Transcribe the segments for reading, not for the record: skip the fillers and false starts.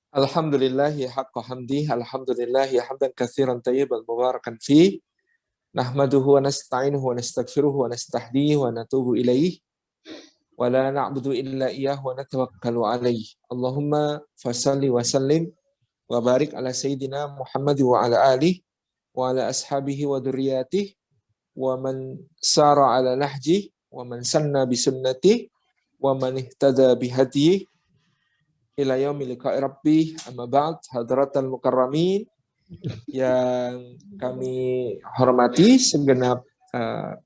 Alhamdulillahi haqqa hamdi, alhamdulillahi hamdan katsiran tayyiban mubarakan fi, nahmaduhu wa nasta'inuhu wa nastaghfiruhu wa nastahdihi wa natubu ilaih, wa la na'budu illa iyyah wa natawakkalu alaih. Allahumma fasalli wa sallim wa barik ala sayyidina Muhammad wa ala alihi wa ala ashabihi wa dzurriyyatihi wa man sara ala nahjihi wa man sanna bi sunnatihi wa man ihtada bi hadihi ila yaumil liqa'i rabbi, amma ba'd. Hadratal mukarramin yang kami hormati, segenap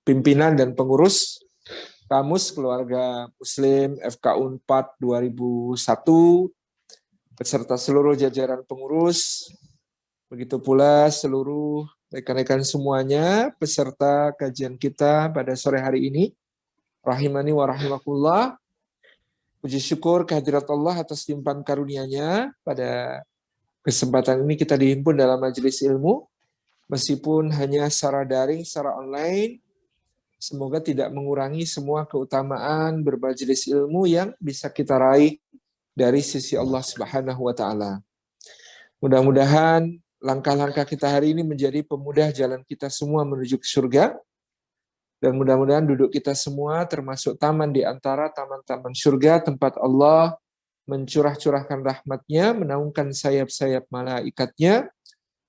pimpinan dan pengurus Kamus Keluarga Muslim FKU 4 2001, beserta seluruh jajaran pengurus, begitu pula seluruh rekan-rekan semuanya peserta kajian kita pada sore hari ini. Rahimani wa rahimakumullah. Puji syukur kehadirat Allah atas limpahan karunia-Nya. Pada kesempatan ini kita dihimpun dalam majelis ilmu, meskipun hanya secara daring, secara online. Semoga tidak mengurangi semua keutamaan bermajelis ilmu yang bisa kita raih dari sisi Allah Subhanahu wa Ta'ala. Mudah-mudahan langkah-langkah kita hari ini menjadi pemudah jalan kita semua menuju ke surga. Dan mudah-mudahan duduk kita semua termasuk taman di antara taman-taman surga, tempat Allah mencurah-curahkan rahmat-Nya, menaungkan sayap-sayap malaikatnya,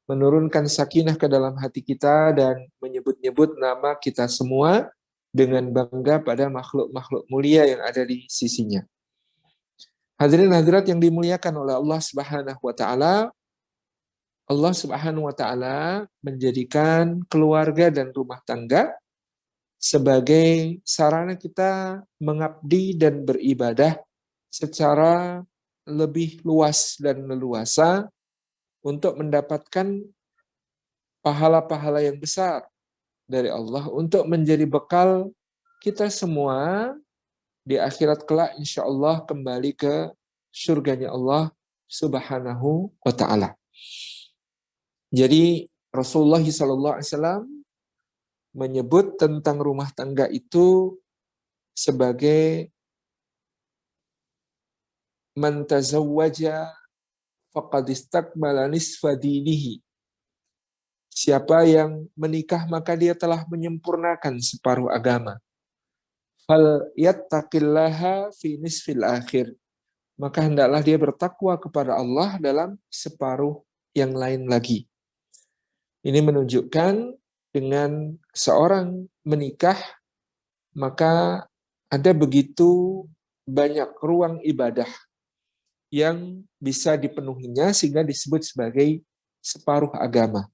menurunkan sakinah ke dalam hati kita, dan menyebut-nyebut nama kita semua dengan bangga pada makhluk-makhluk mulia yang ada di sisinya. Hadirin hadirat yang dimuliakan oleh Allah Subhanahu wa Ta'ala, Allah Subhanahu wa Ta'ala menjadikan keluarga dan rumah tangga sebagai sarana kita mengabdi dan beribadah secara lebih luas dan leluasa untuk mendapatkan pahala-pahala yang besar dari Allah, untuk menjadi bekal kita semua di akhirat kelak, insya Allah kembali ke surganya Allah Subhanahu wa Ta'ala. Jadi Rasulullah SAW menyebut tentang rumah tangga itu sebagai man tazawwaja faqad istakmala nisfa dinihi. Siapa yang menikah maka dia telah menyempurnakan separuh agama. Fal yattaqillaha fi nisfil akhir. Maka hendaklah dia bertakwa kepada Allah dalam separuh yang lain lagi. Ini menunjukkan dengan seorang menikah, maka ada begitu banyak ruang ibadah yang bisa dipenuhinya sehingga disebut sebagai separuh agama.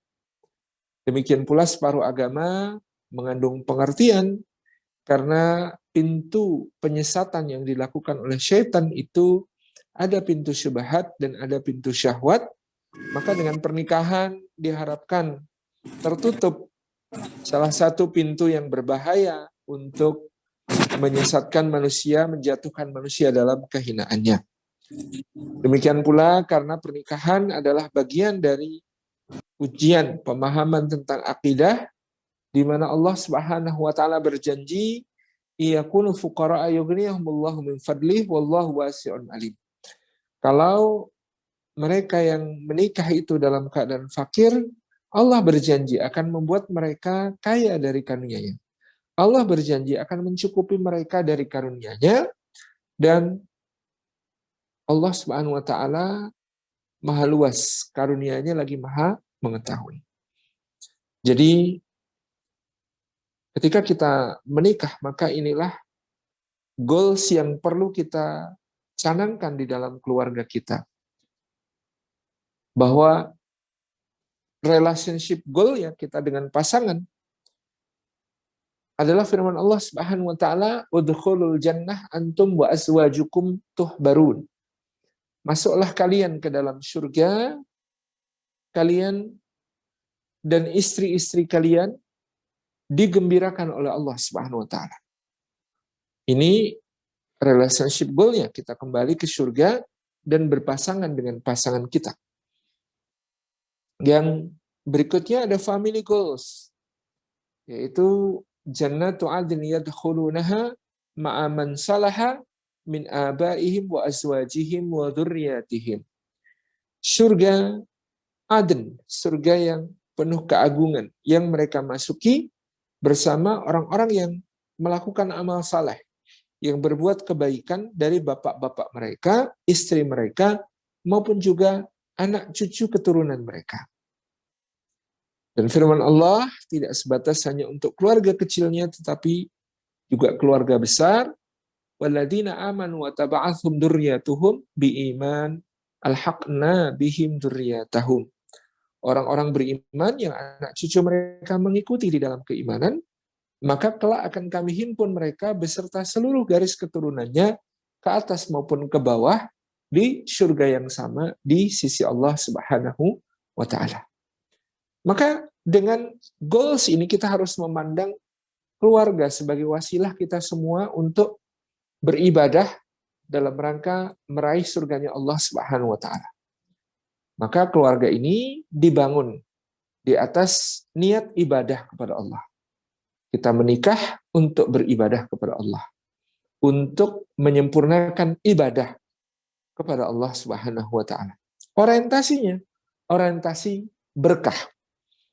Demikian pula separuh agama mengandung pengertian karena pintu penyesatan yang dilakukan oleh syaitan itu ada pintu syubhat dan ada pintu syahwat, maka dengan pernikahan diharapkan tertutup salah satu pintu yang berbahaya untuk menyesatkan manusia, menjatuhkan manusia dalam kehinaannya. Demikian pula karena pernikahan adalah bagian dari ujian pemahaman tentang akidah, di mana Allah Subhanahu wa Ta'ala berjanji, iyakunu fuqara'a yughniyahumullahu min fadlih wallahu wasi'un alim. Kalau mereka yang menikah itu dalam keadaan fakir, Allah berjanji akan membuat mereka kaya dari karunia-Nya. Allah berjanji akan mencukupi mereka dari karunia-Nya, dan Allah Subhanahu wa Ta'ala maha luas, karunia-Nya lagi maha mengetahui. Jadi ketika kita menikah, maka inilah goals yang perlu kita canangkan di dalam keluarga kita. Bahwa relationship goal ya kita dengan pasangan adalah firman Allah Subhanahu wa Ta'ala, udkhulul jannah antum wa azwajukum tuhbarun. Masuklah kalian ke dalam surga, kalian dan istri-istri kalian digembirakan oleh Allah Subhanahu wa Ta'ala. Ini relationship goal-nya, kita kembali ke surga dan berpasangan dengan pasangan kita. Yang berikutnya ada family goals, yaitu jannatu adn yadkhulunaha ma'a man salaha min abaihim wa azwajihim wa dzurriyyatihim. Surga Aden, surga yang penuh keagungan yang mereka masuki bersama orang-orang yang melakukan amal saleh, yang berbuat kebaikan dari bapak-bapak mereka, istri mereka, maupun juga anak cucu keturunan mereka. Dan firman Allah tidak sebatas hanya untuk keluarga kecilnya, tetapi juga keluarga besar. Walladzina amanu wa taba'athum dzurriyyatuhum biiman alhaqna bihim dzurriyyatahum. Orang-orang beriman yang anak cucu mereka mengikuti di dalam keimanan, maka kelak akan kami himpun mereka beserta seluruh garis keturunannya ke atas maupun ke bawah di surga yang sama di sisi Allah Subhanahu wa taala. Maka dengan goals ini kita harus memandang keluarga sebagai wasilah kita semua untuk beribadah dalam rangka meraih surganya Allah Subhanahu wa taala. Maka keluarga ini dibangun di atas niat ibadah kepada Allah. Kita menikah untuk beribadah kepada Allah, untuk menyempurnakan ibadah kepada Allah Subhanahu wa taala. Orientasinya orientasi berkah.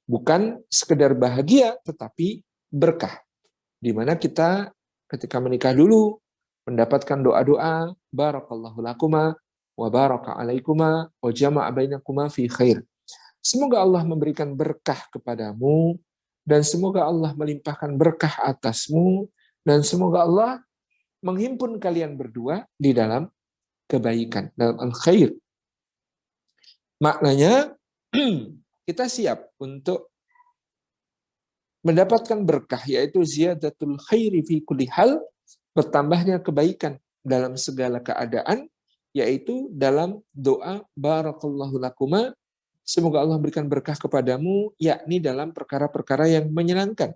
Bukan sekedar bahagia tetapi berkah. Di mana kita ketika menikah dulu mendapatkan doa-doa barakallahu lakuma wa baraka alaikuma wa jama'a bainakuma fi khair. Semoga Allah memberikan berkah kepadamu dan semoga Allah melimpahkan berkah atasmu dan semoga Allah menghimpun kalian berdua di dalam kebaikan, dalam al-khair. Maknanya kita siap untuk mendapatkan berkah, yaitu ziyadatul khairi fi kulli hal, bertambahnya kebaikan dalam segala keadaan, yaitu dalam doa barakallahu lakuma, semoga Allah berikan berkah kepadamu, yakni dalam perkara-perkara yang menyenangkan,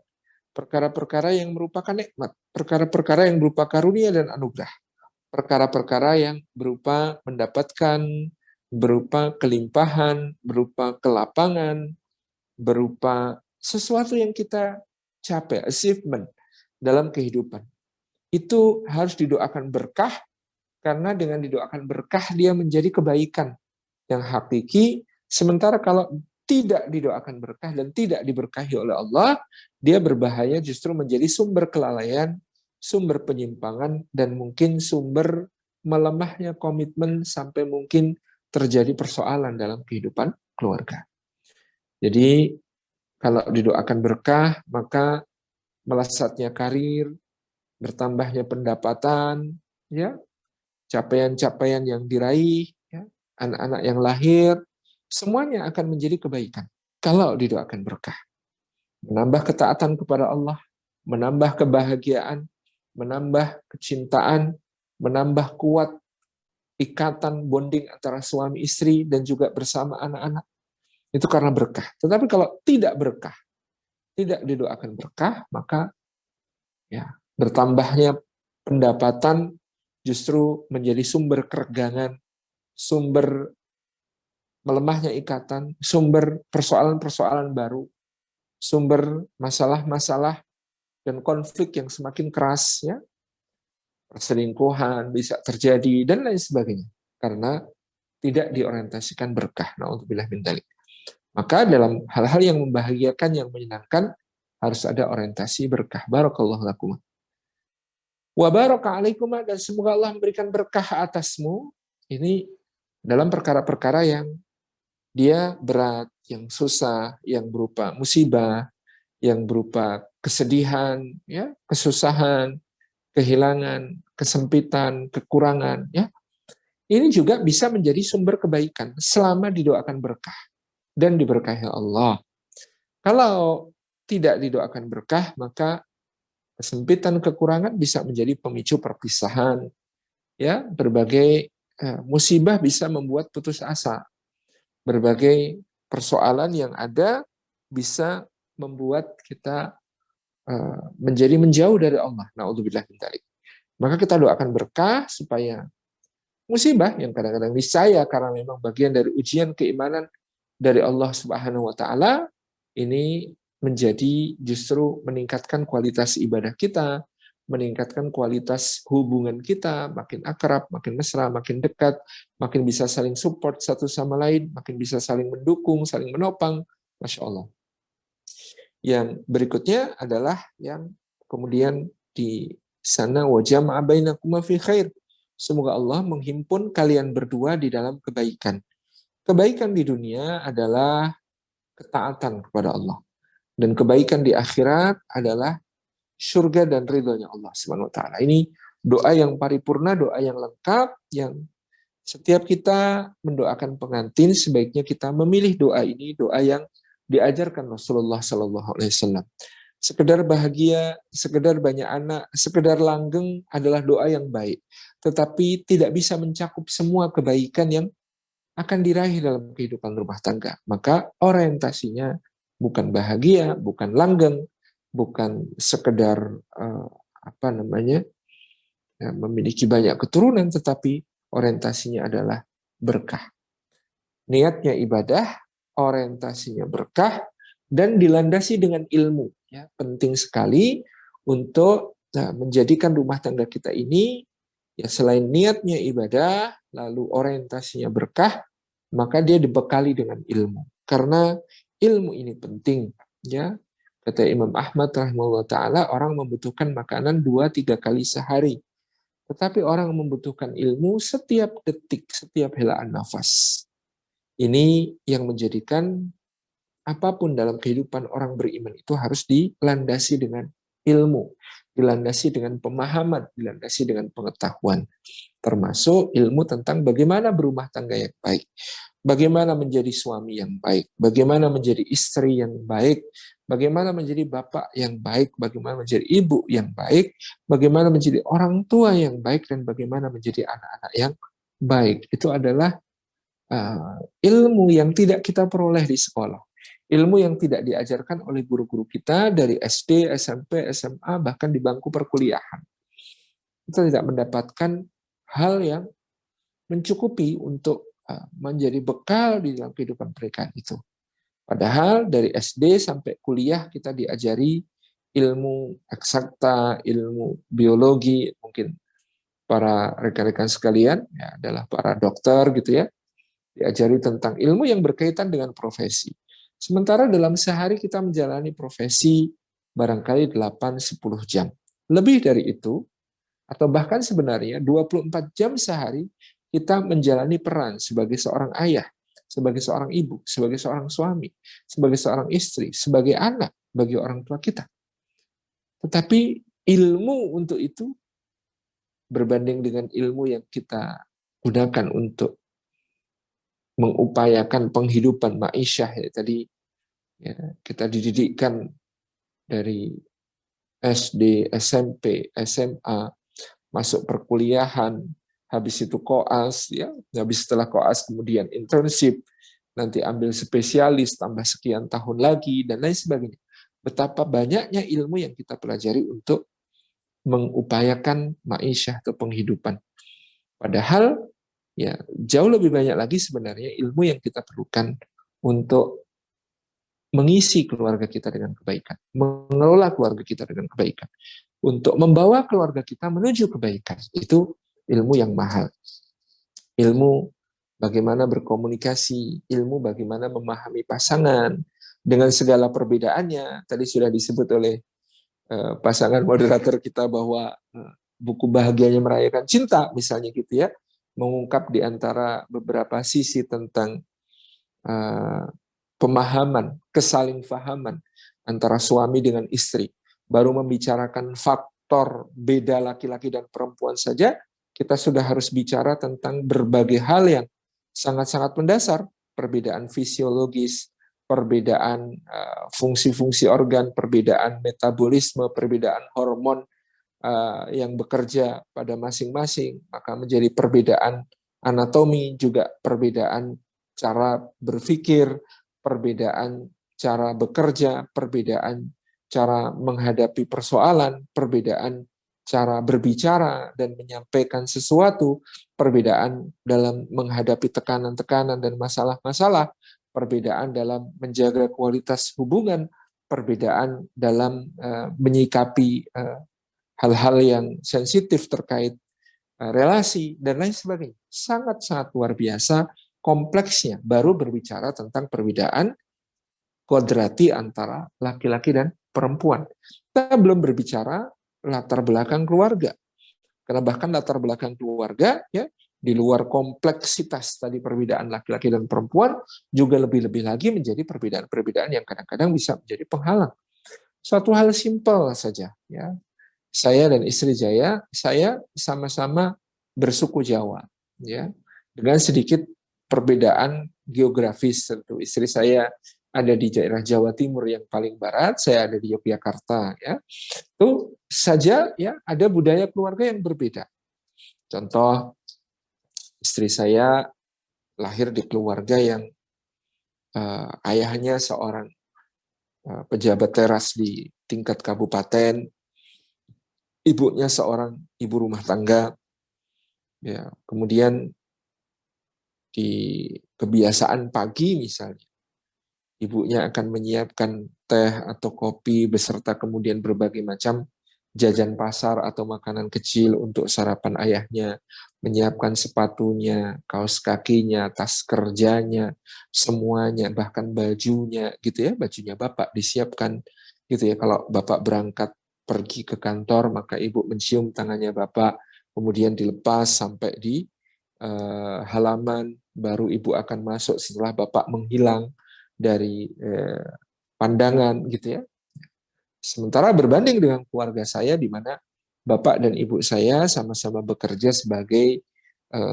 perkara-perkara yang merupakan nikmat, perkara-perkara yang berupa karunia dan anugerah, perkara-perkara yang berupa mendapatkan, berupa kelimpahan, berupa kelapangan, berupa sesuatu yang kita capai, achievement dalam kehidupan. Itu harus didoakan berkah, karena dengan didoakan berkah dia menjadi kebaikan yang hakiki. Sementara kalau tidak didoakan berkah dan tidak diberkahi oleh Allah, dia berbahaya justru menjadi sumber kelalaian, sumber penyimpangan, dan mungkin sumber melemahnya komitmen sampai mungkin terjadi persoalan dalam kehidupan keluarga. Jadi kalau didoakan berkah, maka melesatnya karir, bertambahnya pendapatan, ya, capaian-capaian yang diraih, ya, anak-anak yang lahir, semuanya akan menjadi kebaikan kalau didoakan berkah. Menambah ketaatan kepada Allah, menambah kebahagiaan, menambah kecintaan, menambah kuat ikatan bonding antara suami istri dan juga bersama anak-anak. Itu karena berkah. Tetapi kalau tidak berkah, tidak didoakan berkah, maka ya bertambahnya pendapatan justru menjadi sumber keregangan, sumber melemahnya ikatan, sumber persoalan-persoalan baru, sumber masalah-masalah dan konflik yang semakin keras, ya, perselingkuhan bisa terjadi dan lain sebagainya karena tidak diorientasikan berkah. Na'udzubillah min dzalik. Maka dalam hal-hal yang membahagiakan, yang menyenangkan, harus ada orientasi berkah. Barakallahu lakum. Wa baraka alaikum, dan semoga Allah memberikan berkah atasmu. Ini dalam perkara-perkara yang dia berat, yang susah, yang berupa musibah, yang berupa kesedihan, ya, kesusahan, kehilangan, kesempitan, kekurangan, ya. Ini juga bisa menjadi sumber kebaikan selama didoakan berkah dan diberkahi Allah. Kalau tidak didoakan berkah, maka kesempitan, kekurangan bisa menjadi pemicu perpisahan. Ya, berbagai musibah bisa membuat putus asa. Berbagai persoalan yang ada bisa membuat kita menjadi menjauh dari Allah. Na'udzubillah min dzalik. Maka kita doakan berkah supaya musibah yang kadang-kadang niscaya karena memang bagian dari ujian keimanan dari Allah Subhanahu wa taala ini menjadi justru meningkatkan kualitas ibadah kita, meningkatkan kualitas hubungan kita, makin akrab, makin mesra, makin dekat, makin bisa saling support satu sama lain, makin bisa saling mendukung, saling menopang. Masya Allah. Yang berikutnya adalah yang kemudian di sana wajah bainakuma fi khair. Semoga Allah menghimpun kalian berdua di dalam kebaikan. Kebaikan di dunia adalah ketaatan kepada Allah. Dan kebaikan di akhirat adalah surga dan ridhonya Allah Subhanahu wa taala. Ini doa yang paripurna, doa yang lengkap, yang setiap kita mendoakan pengantin sebaiknya kita memilih doa ini, doa yang diajarkan Rasulullah Sallallahu Alaihi Wasallam. Sekedar bahagia, sekedar banyak anak, sekedar langgeng adalah doa yang baik. Tetapi tidak bisa mencakup semua kebaikan yang akan diraih dalam kehidupan rumah tangga. Maka orientasinya bukan bahagia, bukan langgeng, bukan sekedar memiliki banyak keturunan, tetapi orientasinya adalah berkah. Niatnya ibadah, orientasinya berkah, dan dilandasi dengan ilmu. Ya, penting sekali untuk menjadikan rumah tangga kita ini, ya selain niatnya ibadah, lalu orientasinya berkah, maka dia dibekali dengan ilmu. Karena ilmu ini penting. Ya, kata Imam Ahmad rahimahullah ta'ala, orang membutuhkan makanan 2-3 kali sehari. Tetapi orang membutuhkan ilmu setiap detik, setiap helaan nafas. Ini yang menjadikan apapun dalam kehidupan orang beriman itu harus dilandasi dengan ilmu, dilandasi dengan pemahaman, dilandasi dengan pengetahuan. Termasuk ilmu tentang bagaimana berumah tangga yang baik, bagaimana menjadi suami yang baik, bagaimana menjadi istri yang baik, bagaimana menjadi bapak yang baik, bagaimana menjadi ibu yang baik, bagaimana menjadi orang tua yang baik, dan bagaimana menjadi anak-anak yang baik. Itu adalah ilmu yang tidak kita peroleh di sekolah. Ilmu yang tidak diajarkan oleh guru-guru kita dari SD, SMP, SMA, bahkan di bangku perkuliahan. Kita tidak mendapatkan hal yang mencukupi untuk menjadi bekal di dalam kehidupan mereka itu. Padahal dari SD sampai kuliah kita diajari ilmu eksakta, ilmu biologi, mungkin para rekan-rekan sekalian ya adalah para dokter gitu ya, diajari tentang ilmu yang berkaitan dengan profesi. Sementara dalam sehari kita menjalani profesi barangkali 8-10 jam. Lebih dari itu, atau bahkan sebenarnya 24 jam sehari kita menjalani peran sebagai seorang ayah, sebagai seorang ibu, sebagai seorang suami, sebagai seorang istri, sebagai anak bagi orang tua kita. Tetapi ilmu untuk itu berbanding dengan ilmu yang kita gunakan untuk mengupayakan penghidupan ma'isyah ya, tadi ya, kita dididikkan dari SD, SMP, SMA, masuk perkuliahan, habis itu koas, ya, habis setelah koas kemudian internship, nanti ambil spesialis, tambah sekian tahun lagi, dan lain sebagainya. Betapa banyaknya ilmu yang kita pelajari untuk mengupayakan ma'isyah atau penghidupan. Padahal ya jauh lebih banyak lagi sebenarnya ilmu yang kita perlukan untuk mengisi keluarga kita dengan kebaikan, mengelola keluarga kita dengan kebaikan, untuk membawa keluarga kita menuju kebaikan. Itu ilmu yang mahal. Ilmu bagaimana berkomunikasi, ilmu bagaimana memahami pasangan dengan segala perbedaannya. Tadi sudah disebut oleh pasangan moderator kita bahwa buku Bahagianya Merayakan Cinta misalnya gitu ya, mengungkap di antara beberapa sisi tentang pemahaman, kesalingfahaman antara suami dengan istri. Baru membicarakan faktor beda laki-laki dan perempuan saja, kita sudah harus bicara tentang berbagai hal yang sangat-sangat mendasar, perbedaan fisiologis, perbedaan fungsi-fungsi organ, perbedaan metabolisme, perbedaan hormon yang bekerja pada masing-masing, maka menjadi perbedaan anatomi, juga perbedaan cara berpikir, perbedaan cara bekerja, perbedaan cara menghadapi persoalan, perbedaan cara berbicara dan menyampaikan sesuatu, perbedaan dalam menghadapi tekanan-tekanan dan masalah-masalah, perbedaan dalam menjaga kualitas hubungan, perbedaan dalam menyikapi hal-hal yang sensitif terkait relasi dan lain sebagainya. Sangat-sangat luar biasa kompleksnya. Baru berbicara tentang perbedaan kodrati antara laki-laki dan perempuan. Kita belum berbicara latar belakang keluarga. Karena bahkan latar belakang keluarga, ya, di luar kompleksitas tadi perbedaan laki-laki dan perempuan, juga lebih-lebih lagi menjadi perbedaan-perbedaan yang kadang-kadang bisa menjadi penghalang. Suatu hal simpel saja, ya. Saya dan istri saya sama-sama bersuku Jawa, ya, dengan sedikit perbedaan geografis tentu. Istri saya ada di daerah Jawa Timur yang paling barat, saya ada di Yogyakarta, ya. Itu saja, ya, ada budaya keluarga yang berbeda. Contoh, istri saya lahir di keluarga yang ayahnya seorang pejabat teras di tingkat kabupaten, ibunya seorang ibu rumah tangga, ya. Kemudian di kebiasaan pagi misalnya, ibunya akan menyiapkan teh atau kopi beserta kemudian berbagai macam jajan pasar atau makanan kecil untuk sarapan ayahnya, menyiapkan sepatunya, kaos kakinya, tas kerjanya, semuanya, bahkan bajunya gitu ya, bajunya bapak disiapkan gitu ya. Kalau bapak berangkat pergi ke kantor, maka ibu mencium tangannya bapak, kemudian dilepas sampai di halaman, baru ibu akan masuk setelah bapak menghilang dari pandangan gitu ya. Sementara berbanding dengan keluarga saya di mana bapak dan ibu saya sama-sama bekerja sebagai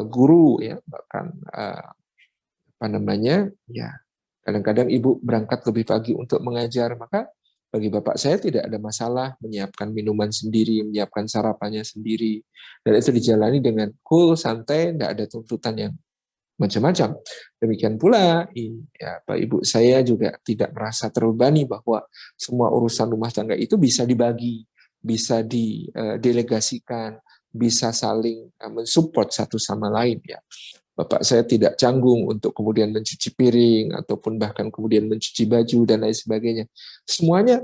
guru ya, bahkan apa namanya, ya, kadang-kadang ibu berangkat lebih pagi untuk mengajar, maka bagi bapak saya tidak ada masalah menyiapkan minuman sendiri, menyiapkan sarapannya sendiri, dan itu dijalani dengan cool, santai, tidak ada tuntutan yang macam-macam. Demikian pula, ya, Pak Ibu saya juga tidak merasa terbebani bahwa semua urusan rumah tangga itu bisa dibagi, bisa didelegasikan, bisa saling mensupport satu sama lain. Ya, Bapak saya tidak canggung untuk kemudian mencuci piring ataupun bahkan kemudian mencuci baju dan lain sebagainya. Semuanya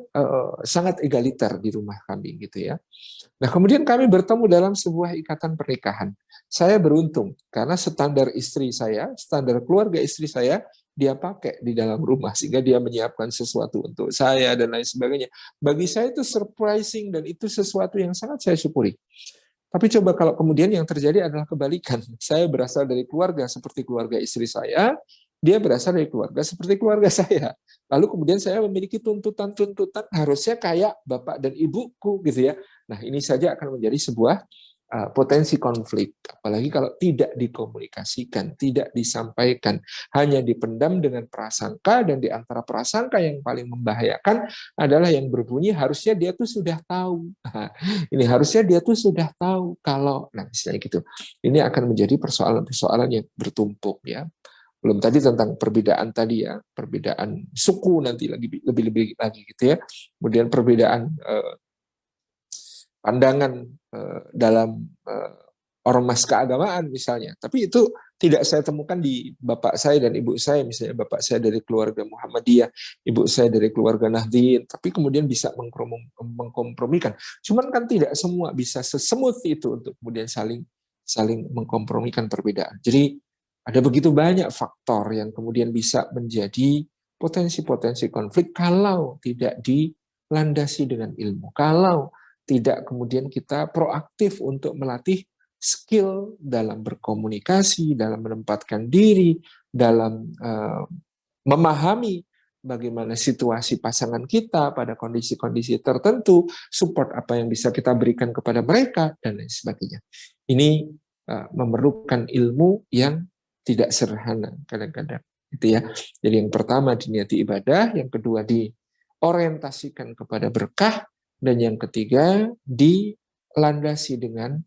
sangat egaliter di rumah kami gitu ya. Nah, kemudian kami bertemu dalam sebuah ikatan pernikahan. Saya beruntung karena standar istri saya, standar keluarga istri saya, dia pakai di dalam rumah sehingga dia menyiapkan sesuatu untuk saya dan lain sebagainya. Bagi saya itu surprising dan itu sesuatu yang sangat saya syukuri. Tapi coba kalau kemudian yang terjadi adalah kebalikan. Saya berasal dari keluarga seperti keluarga istri saya, dia berasal dari keluarga seperti keluarga saya. Lalu kemudian saya memiliki tuntutan-tuntutan harusnya kayak bapak dan ibuku gitu ya. Nah, ini saja akan menjadi sebuah potensi konflik. Apalagi kalau tidak dikomunikasikan, tidak disampaikan, hanya dipendam dengan prasangka, dan di antara prasangka yang paling membahayakan adalah yang berbunyi harusnya dia tuh sudah tahu. Ini harusnya dia tuh sudah tahu kalau, nah misalnya gitu. Ini akan menjadi persoalan-persoalan yang bertumpuk ya. Belum tadi tentang perbedaan tadi ya, perbedaan suku nanti lebih lagi gitu ya. Kemudian perbedaan pandangan dalam ormas keagamaan misalnya. Tapi itu tidak saya temukan di bapak saya dan ibu saya. Misalnya bapak saya dari keluarga Muhammadiyah, ibu saya dari keluarga Nahdliyin, tapi kemudian bisa mengkompromikan. Cuman kan tidak semua bisa sesmooth itu untuk kemudian saling mengkompromikan perbedaan. Jadi ada begitu banyak faktor yang kemudian bisa menjadi potensi-potensi konflik kalau tidak dilandasi dengan ilmu. Kalau tidak kemudian kita proaktif untuk melatih skill dalam berkomunikasi, dalam menempatkan diri, dalam memahami bagaimana situasi pasangan kita pada kondisi-kondisi tertentu, support apa yang bisa kita berikan kepada mereka, dan lain sebagainya. Ini memerlukan ilmu yang tidak sederhana kadang-kadang. Itu ya. Jadi yang pertama diniati ibadah, yang kedua diorientasikan kepada berkah, dan yang ketiga dilandasi dengan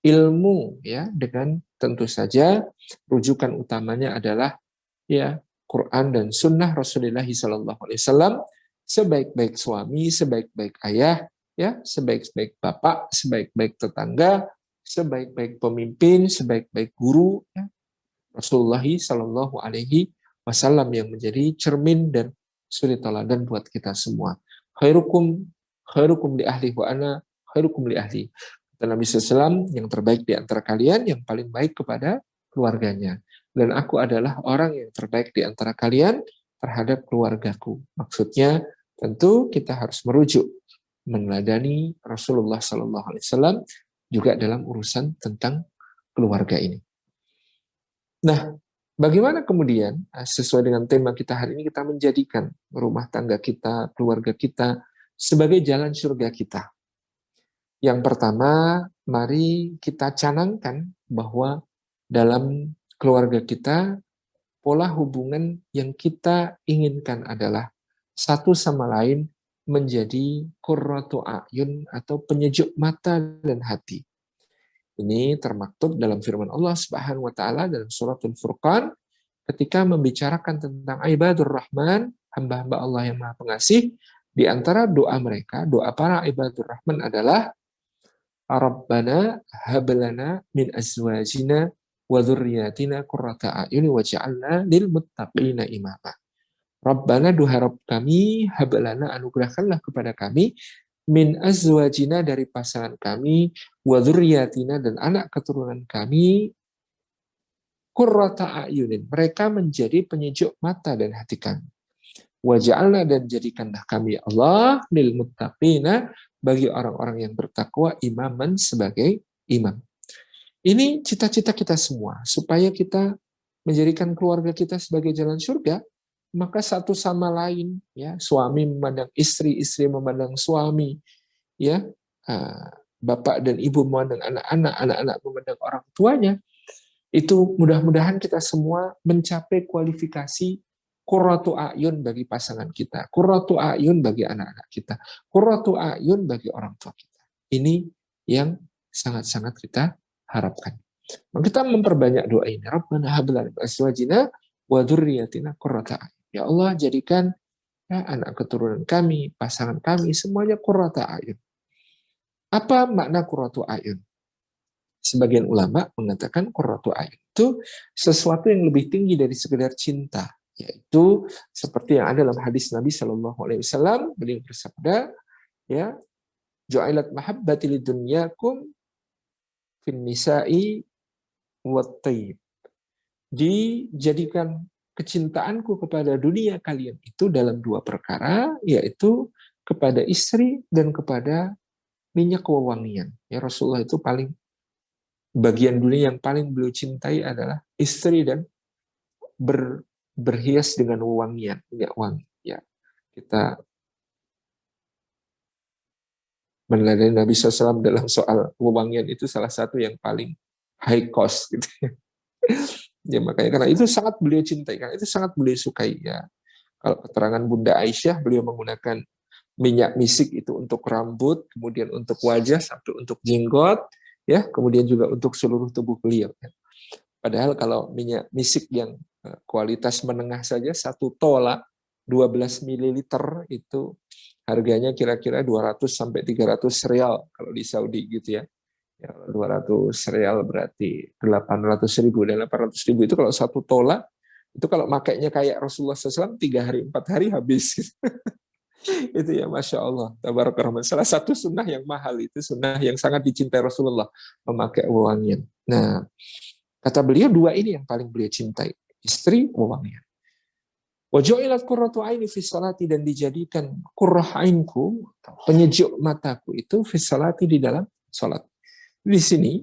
ilmu ya, dengan tentu saja rujukan utamanya adalah ya Quran dan Sunnah Rasulullah SAW. Sebaik-baik suami, sebaik-baik ayah, ya, sebaik-baik bapak, sebaik-baik tetangga, sebaik-baik pemimpin, sebaik-baik guru, ya, Rasulullah SAW yang menjadi cermin dan suri teladan buat kita semua. Khairukum li ahli wa ana khairukum li ahli. Kata Nabi SAW, yang terbaik di antara kalian yang paling baik kepada keluarganya. Dan aku adalah orang yang terbaik di antara kalian terhadap keluargaku. Maksudnya tentu kita harus merujuk meneladani Rasulullah SAW juga dalam urusan tentang keluarga ini. Nah, bagaimana kemudian sesuai dengan tema kita hari ini kita menjadikan rumah tangga kita, keluarga kita sebagai jalan surga kita? Yang pertama, mari kita canangkan bahwa dalam keluarga kita, pola hubungan yang kita inginkan adalah satu sama lain menjadi qurratu a'yun atau penyejuk mata dan hati. Ini termaktub dalam firman Allah Subhanahu wa taala dalam suratul Furqan ketika membicarakan tentang ibadur Rahman, hamba-hamba Allah yang Maha Pengasih, di antara doa mereka, doa para ibadur Rahman adalah Rabbana hablana min azwajina wa dzurriyyatina qurrata a'yun waj'alna lil muttaqina imama. Rabbana, duha Rabb kami, hablana, anugerahkanlah kepada kami min azwajina, dari pasangan kami, wa dzurriyyatina, dan anak keturunan kami, qurrata a'yunin, mereka menjadi penyejuk mata dan hati kami. Waj'alna, dan jadikanlah kami Allah lil muttaqina, bagi orang-orang yang bertakwa, imaman, sebagai imam. Ini cita-cita kita semua, supaya kita menjadikan keluarga kita sebagai jalan surga. Maka satu sama lain, ya, suami memandang istri, istri memandang suami, ya, bapak dan ibu memandang anak-anak, anak-anak memandang orang tuanya. Itu mudah-mudahan kita semua mencapai kualifikasi qurratu a'yun bagi pasangan kita, qurratu a'yun bagi anak-anak kita, qurratu a'yun bagi orang tua kita. Ini yang sangat-sangat kita harapkan. Kita memperbanyak doa ini. Rabbana hab lana min azwajina wa dzurriyyatina qurrata a'yun. Ya Allah, jadikan anak keturunan kami, pasangan kami, semuanya qurrata a'yun. Apa makna qurratu a'yun? Sebagian ulama mengatakan qurratu a'yun itu sesuatu yang lebih tinggi dari sekedar cinta, yaitu seperti yang ada dalam hadis Nabi Shallallahu Alaihi Wasallam, beliau bersabda, ya, ju'ilat mahabbati lidunyakum fin nisa'i wat thayyib. Dijadikan kecintaanku kepada dunia kalian itu dalam dua perkara, yaitu kepada istri dan kepada minyak wewangian. Ya, Rasulullah itu bagian dunia yang paling beliau cintai adalah istri dan berhias dengan wewangian, minyak wangi. Ya, kita meneladani Nabi SAW dalam soal wewangian itu salah satu yang paling high cost, gitu. Ya, makanya karena itu sangat beliau cintai, karena itu sangat beliau sukai. Ya, kalau keterangan Bunda Aisyah, beliau menggunakan minyak misik itu untuk rambut, kemudian untuk wajah, sampai untuk jenggot, ya, kemudian juga untuk seluruh tubuh beliau. Padahal kalau minyak misik yang kualitas menengah saja, 1 tola 12 ml itu harganya kira-kira 200 sampai 300 real kalau di Saudi, gitu ya. 200 real berarti 800.000, dan 800.000 itu kalau 1 tola, itu kalau makainya kayak Rasulullah SAW 3 hari 4 hari habis. Itu ya, Masya Allah, tabarakallah. Salah satu sunnah yang mahal itu, sunnah yang sangat dicintai Rasulullah, memakai wewangian. Nah, kata beliau, dua ini yang paling beliau cintai, istri, wewangian. Wa ju'ilat qurratu aini fi sholati, dan dijadikan qurrah ainku, penyejuk mataku itu fi sholati, di dalam salat. Di sini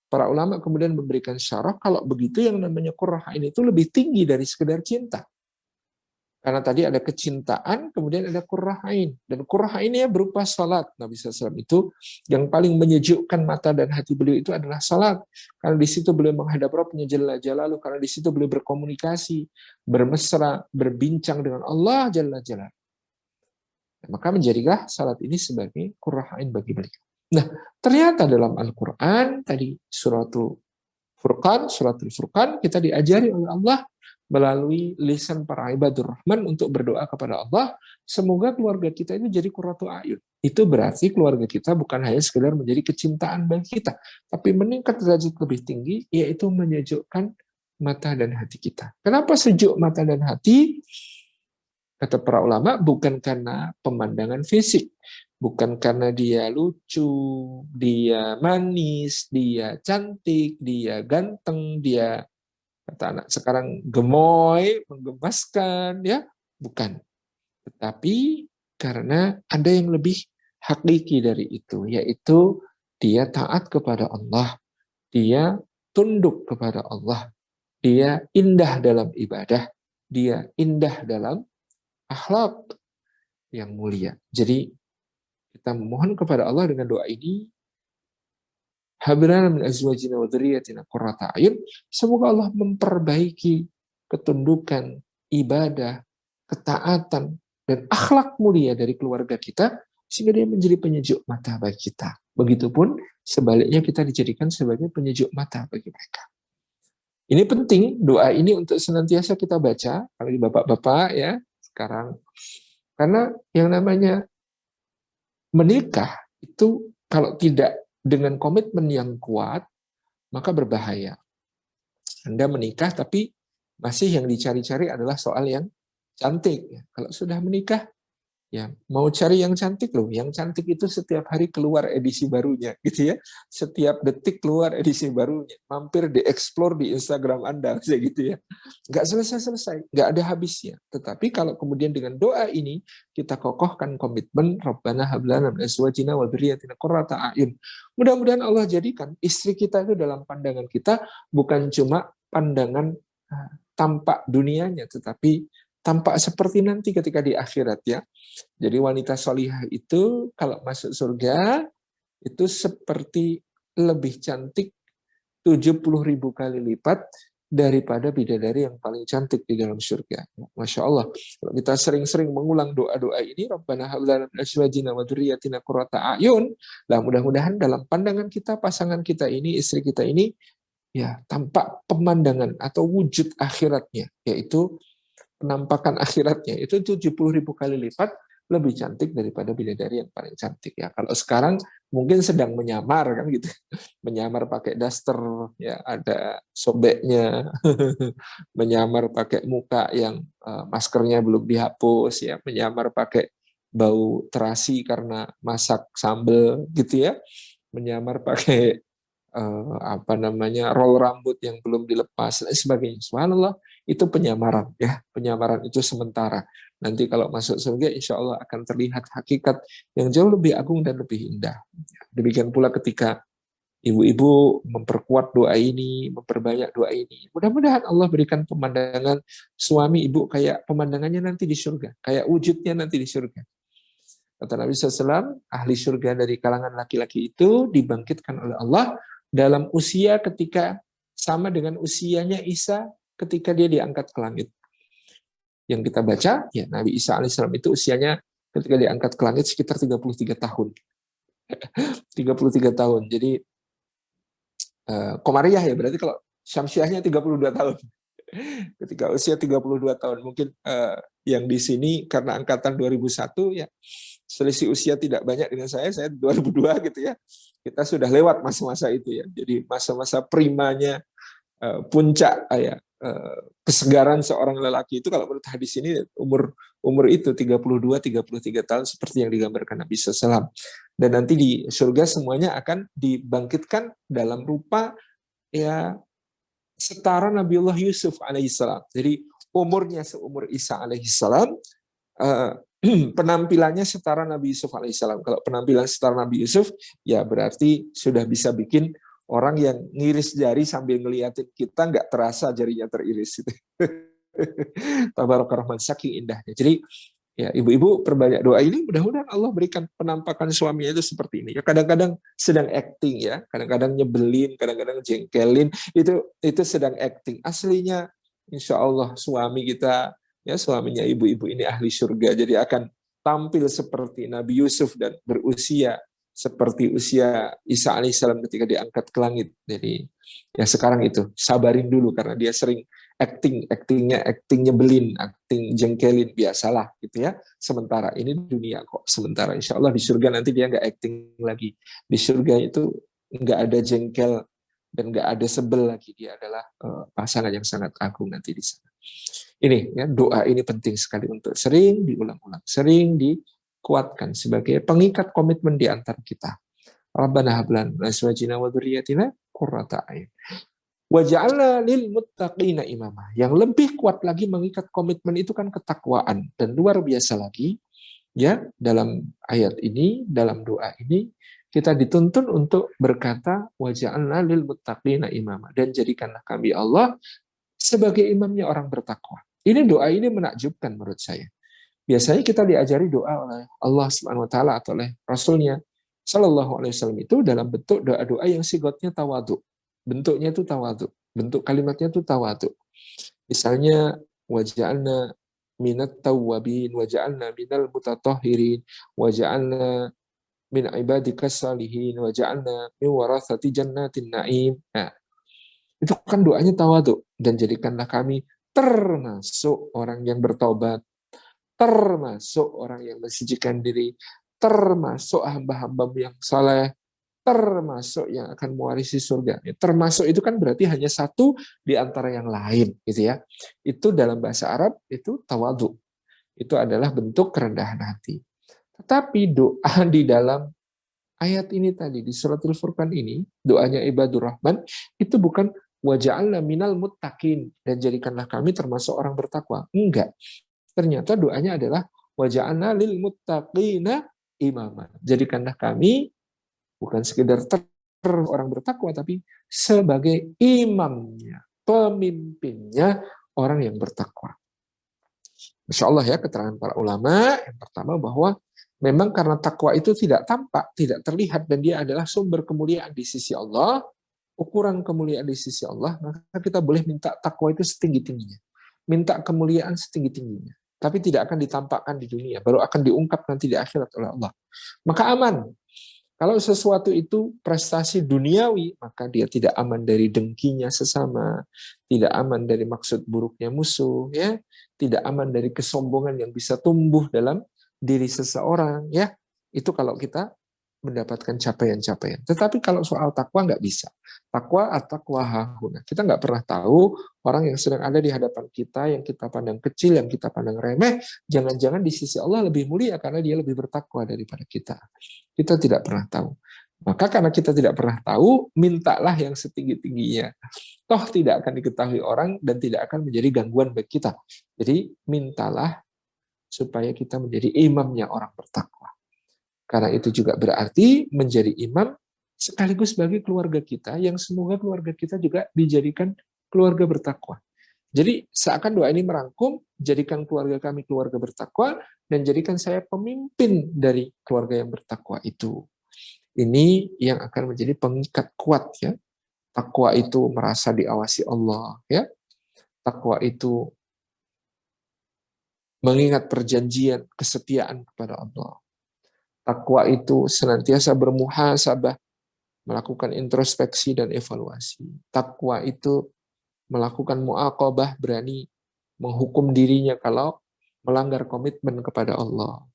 para ulama kemudian memberikan syarah, kalau begitu yang namanya qurrah ain itu lebih tinggi dari sekedar cinta. Karena tadi ada kecintaan, kemudian ada qurrah ain. Dan qurrah ain ya berupa salat. Nabi SAW itu yang paling menyejukkan mata dan hati beliau itu adalah salat. Karena di situ beliau menghadap Rabbnya Jalla Jalaluhu, karena di situ beliau berkomunikasi, bermesra, berbincang dengan Allah Jalla Jalaluhu. Maka menjadilah salat ini sebagai qurrah ain bagi beliau. Nah, ternyata dalam Al-Quran, tadi suratul Furqan, kita diajari oleh Allah melalui lisan para ibadur Rahman untuk berdoa kepada Allah, semoga keluarga kita ini jadi qurratu a'yun. Itu berarti keluarga kita bukan hanya sekedar menjadi kecintaan bagi kita, tapi meningkat derajat lebih tinggi, yaitu menyejukkan mata dan hati kita. Kenapa sejuk mata dan hati? Kata para ulama, bukan karena pemandangan fisik, Bukan karena dia lucu, dia manis, dia cantik, dia ganteng, dia kata anak sekarang gemoy, menggemaskan, ya, bukan. Tetapi karena ada yang lebih hakiki dari itu, yaitu dia taat kepada Allah, dia tunduk kepada Allah, dia indah dalam ibadah, dia indah dalam akhlak yang mulia. Jadi kita memohon kepada Allah dengan doa ini, hablana min azwajina wa dzurriyyatina qurrata a'yun. Semoga Allah memperbaiki ketundukan, ibadah, ketaatan, dan akhlak mulia dari keluarga kita, sehingga dia menjadi penyejuk mata bagi kita. Begitupun sebaliknya kita dijadikan sebagai penyejuk mata bagi mereka. Ini penting, doa ini untuk senantiasa kita baca, apalagi bapak-bapak ya, sekarang. Karena yang namanya menikah itu kalau tidak dengan komitmen yang kuat, maka berbahaya. Anda menikah tapi masih yang dicari-cari adalah soal yang cantik. Kalau sudah menikah, ya mau cari yang cantik loh. Yang cantik itu setiap hari keluar edisi barunya, gitu ya. Setiap detik keluar edisi barunya. Mampir dieksplor di Instagram Anda, kayak gitu ya. Nggak selesai-selesai, nggak ada habisnya. Tetapi kalau kemudian dengan doa ini kita kokohkan komitmen, Rabbana hablana min azwajina wa dzurriyyatina qurrata a'yun. Mudah-mudahan Allah jadikan istri kita itu dalam pandangan kita bukan cuma pandangan tampak dunianya, tetapi tampak seperti nanti ketika di akhirat ya. Jadi wanita solihah itu kalau masuk surga itu seperti lebih cantik 70.000 kali lipat daripada bidadari yang paling cantik di dalam surga. Masya Allah. Kalau kita sering-sering mengulang doa-doa ini, Rabbana hab lana min azwajina wa dzurriyyatina qurrata a'yun, lah mudah-mudahan dalam pandangan kita, pasangan kita ini, istri kita ini, ya tampak pemandangan atau wujud akhiratnya, yaitu penampakan akhiratnya itu 70.000 kali lipat lebih cantik daripada bidadari yang paling cantik ya. Kalau sekarang mungkin sedang menyamar kan gitu, menyamar pakai daster ya, ada sobeknya, menyamar pakai muka yang maskernya belum dihapus ya, menyamar pakai bau terasi karena masak sambel gitu ya, menyamar pakai apa namanya roll rambut yang belum dilepas dan sebagainya. Subhanallah, itu penyamaran ya, penyamaran itu sementara. Nanti kalau masuk surga insya Allah akan terlihat hakikat yang jauh lebih agung dan lebih indah. Demikian pula ketika ibu-ibu memperkuat doa ini, memperbanyak doa ini. Mudah-mudahan Allah berikan pemandangan suami ibu kayak pemandangannya nanti di surga, kayak wujudnya nanti di surga. Kata Nabi SAW, ahli surga dari kalangan laki-laki itu dibangkitkan oleh Allah dalam usia ketika sama dengan usianya Isa ketika dia diangkat ke langit. Yang kita baca, ya Nabi Isa alaihissalam itu usianya ketika diangkat ke langit sekitar 33 tahun. 33 tahun. Jadi Komariah ya, berarti kalau Syamsiahnya 32 tahun. Ketika usia 32 tahun. Mungkin yang di sini karena angkatan 2001 ya, selisih usia tidak banyak dengan saya 2002 gitu ya. Kita sudah lewat masa-masa itu ya. Jadi masa-masa primanya puncak ya kesegaran seorang lelaki itu kalau menurut hadis ini umur itu 32-33 tahun seperti yang digambarkan Nabi SAW. Dan nanti di surga semuanya akan dibangkitkan dalam rupa ya setara Nabiullah Yusuf alaihissalam. Jadi umurnya seumur Isa alaihissalam, penampilannya setara Nabi Yusuf alaihissalam. Kalau penampilan setara Nabi Yusuf, ya berarti sudah bisa bikin orang yang ngiris jari sambil ngeliatin kita nggak terasa jarinya teriris. Tabarak Rahman, saking indahnya. Jadi ya ibu-ibu perbanyak doa ini, mudah-mudahan Allah berikan penampakan suaminya itu seperti ini. Ya kadang-kadang sedang acting ya, kadang-kadang nyebelin, kadang-kadang jengkelin, itu sedang acting. Aslinya insya Allah suami kita, ya suaminya ibu-ibu ini ahli surga, jadi akan tampil seperti Nabi Yusuf dan berusia seperti usia Isa alaihissalam ketika diangkat ke langit. Jadi ya sekarang itu sabarin dulu karena dia sering acting nyebelin, acting jengkelin, biasalah gitu ya. Sementara ini dunia kok sementara, insya Allah di surga nanti dia nggak acting lagi. Di surga itu nggak ada jengkel dan nggak ada sebel lagi, dia adalah pasangan yang sangat agung nanti di sana. Ini ya, doa ini penting sekali untuk sering diulang-ulang, sering kuatkan sebagai pengikat komitmen di antara kita. Rabbana hab lana min azwajina wa dzurriyyatina qurrata a'yun waj'alna lil muttaqina imama. Yang lebih kuat lagi mengikat komitmen itu kan ketakwaan, dan luar biasa lagi ya, dalam ayat ini, dalam doa ini kita dituntun untuk berkata waj'alna lil muttaqina imama, dan jadikanlah kami Allah sebagai imamnya orang bertakwa. Ini doa ini menakjubkan menurut saya. Biasanya kita diajari doa oleh Allah Subhanahu wa taala atau oleh Rasulnya Shallallahu alaihi wasallam itu dalam bentuk doa-doa yang sifatnya tawadhu. Bentuknya itu tawadhu. Bentuk kalimatnya itu tawadhu. Misalnya waj'alna minat tawwabin, waj'alna minal mutatahhirin, waj'alna min ibadikas salihin, waj'alna min warathati jannatin na'im. Nah, itu kan doanya tawadhu, dan jadikanlah kami termasuk orang yang bertobat, termasuk orang yang mensucikan diri, termasuk hamba-hamba yang saleh, termasuk yang akan mewarisi surga. Termasuk itu kan berarti hanya satu di antara yang lain, gitu ya. Itu dalam bahasa Arab itu tawadhu. Itu adalah bentuk kerendahan hati. Tetapi doa di dalam ayat ini tadi di Suratul Furqan ini, doanya ibadur Rahman itu bukan waja'alna minal muttaqin, dan jadikanlah kami termasuk orang bertakwa. Enggak. Ternyata doanya adalah waja'alna lil muttaqina imama. Jadikanlah kami bukan sekedar orang bertakwa, tapi sebagai imamnya, pemimpinnya orang yang bertakwa. Masya Allah ya, keterangan para ulama yang pertama bahwa memang karena takwa itu tidak tampak, tidak terlihat, dan dia adalah sumber kemuliaan di sisi Allah, ukuran kemuliaan di sisi Allah, maka kita boleh minta takwa itu setinggi-tingginya, minta kemuliaan setinggi-tingginya, tapi tidak akan ditampakkan di dunia, baru akan diungkap nanti di akhirat oleh Allah. Maka aman. Kalau sesuatu itu prestasi duniawi, maka dia tidak aman dari dengkinya sesama, tidak aman dari maksud buruknya musuh, ya, tidak aman dari kesombongan yang bisa tumbuh dalam diri seseorang, ya. Itu kalau kita mendapatkan capaian-capaian. Tetapi kalau soal takwa nggak bisa. Takwa at-taqwa hahuna. Kita nggak pernah tahu orang yang sedang ada di hadapan kita, yang kita pandang kecil, yang kita pandang remeh, jangan-jangan di sisi Allah lebih mulia karena dia lebih bertakwa daripada kita. Kita tidak pernah tahu. Maka karena kita tidak pernah tahu, mintalah yang setinggi-tingginya. Toh tidak akan diketahui orang dan tidak akan menjadi gangguan bagi kita. Jadi mintalah supaya kita menjadi imamnya orang bertakwa. Karena itu juga berarti menjadi imam sekaligus bagi keluarga kita, yang semoga keluarga kita juga dijadikan keluarga bertakwa. Jadi seakan doa ini merangkum, jadikan keluarga kami keluarga bertakwa, dan jadikan saya pemimpin dari keluarga yang bertakwa itu. Ini yang akan menjadi pengikat kuat, ya. Takwa itu merasa diawasi Allah, ya. Takwa itu mengingat perjanjian kesetiaan kepada Allah. Takwa itu senantiasa bermuhasabah, melakukan introspeksi dan evaluasi. Takwa itu melakukan mu'aqabah, berani menghukum dirinya kalau melanggar komitmen kepada Allah.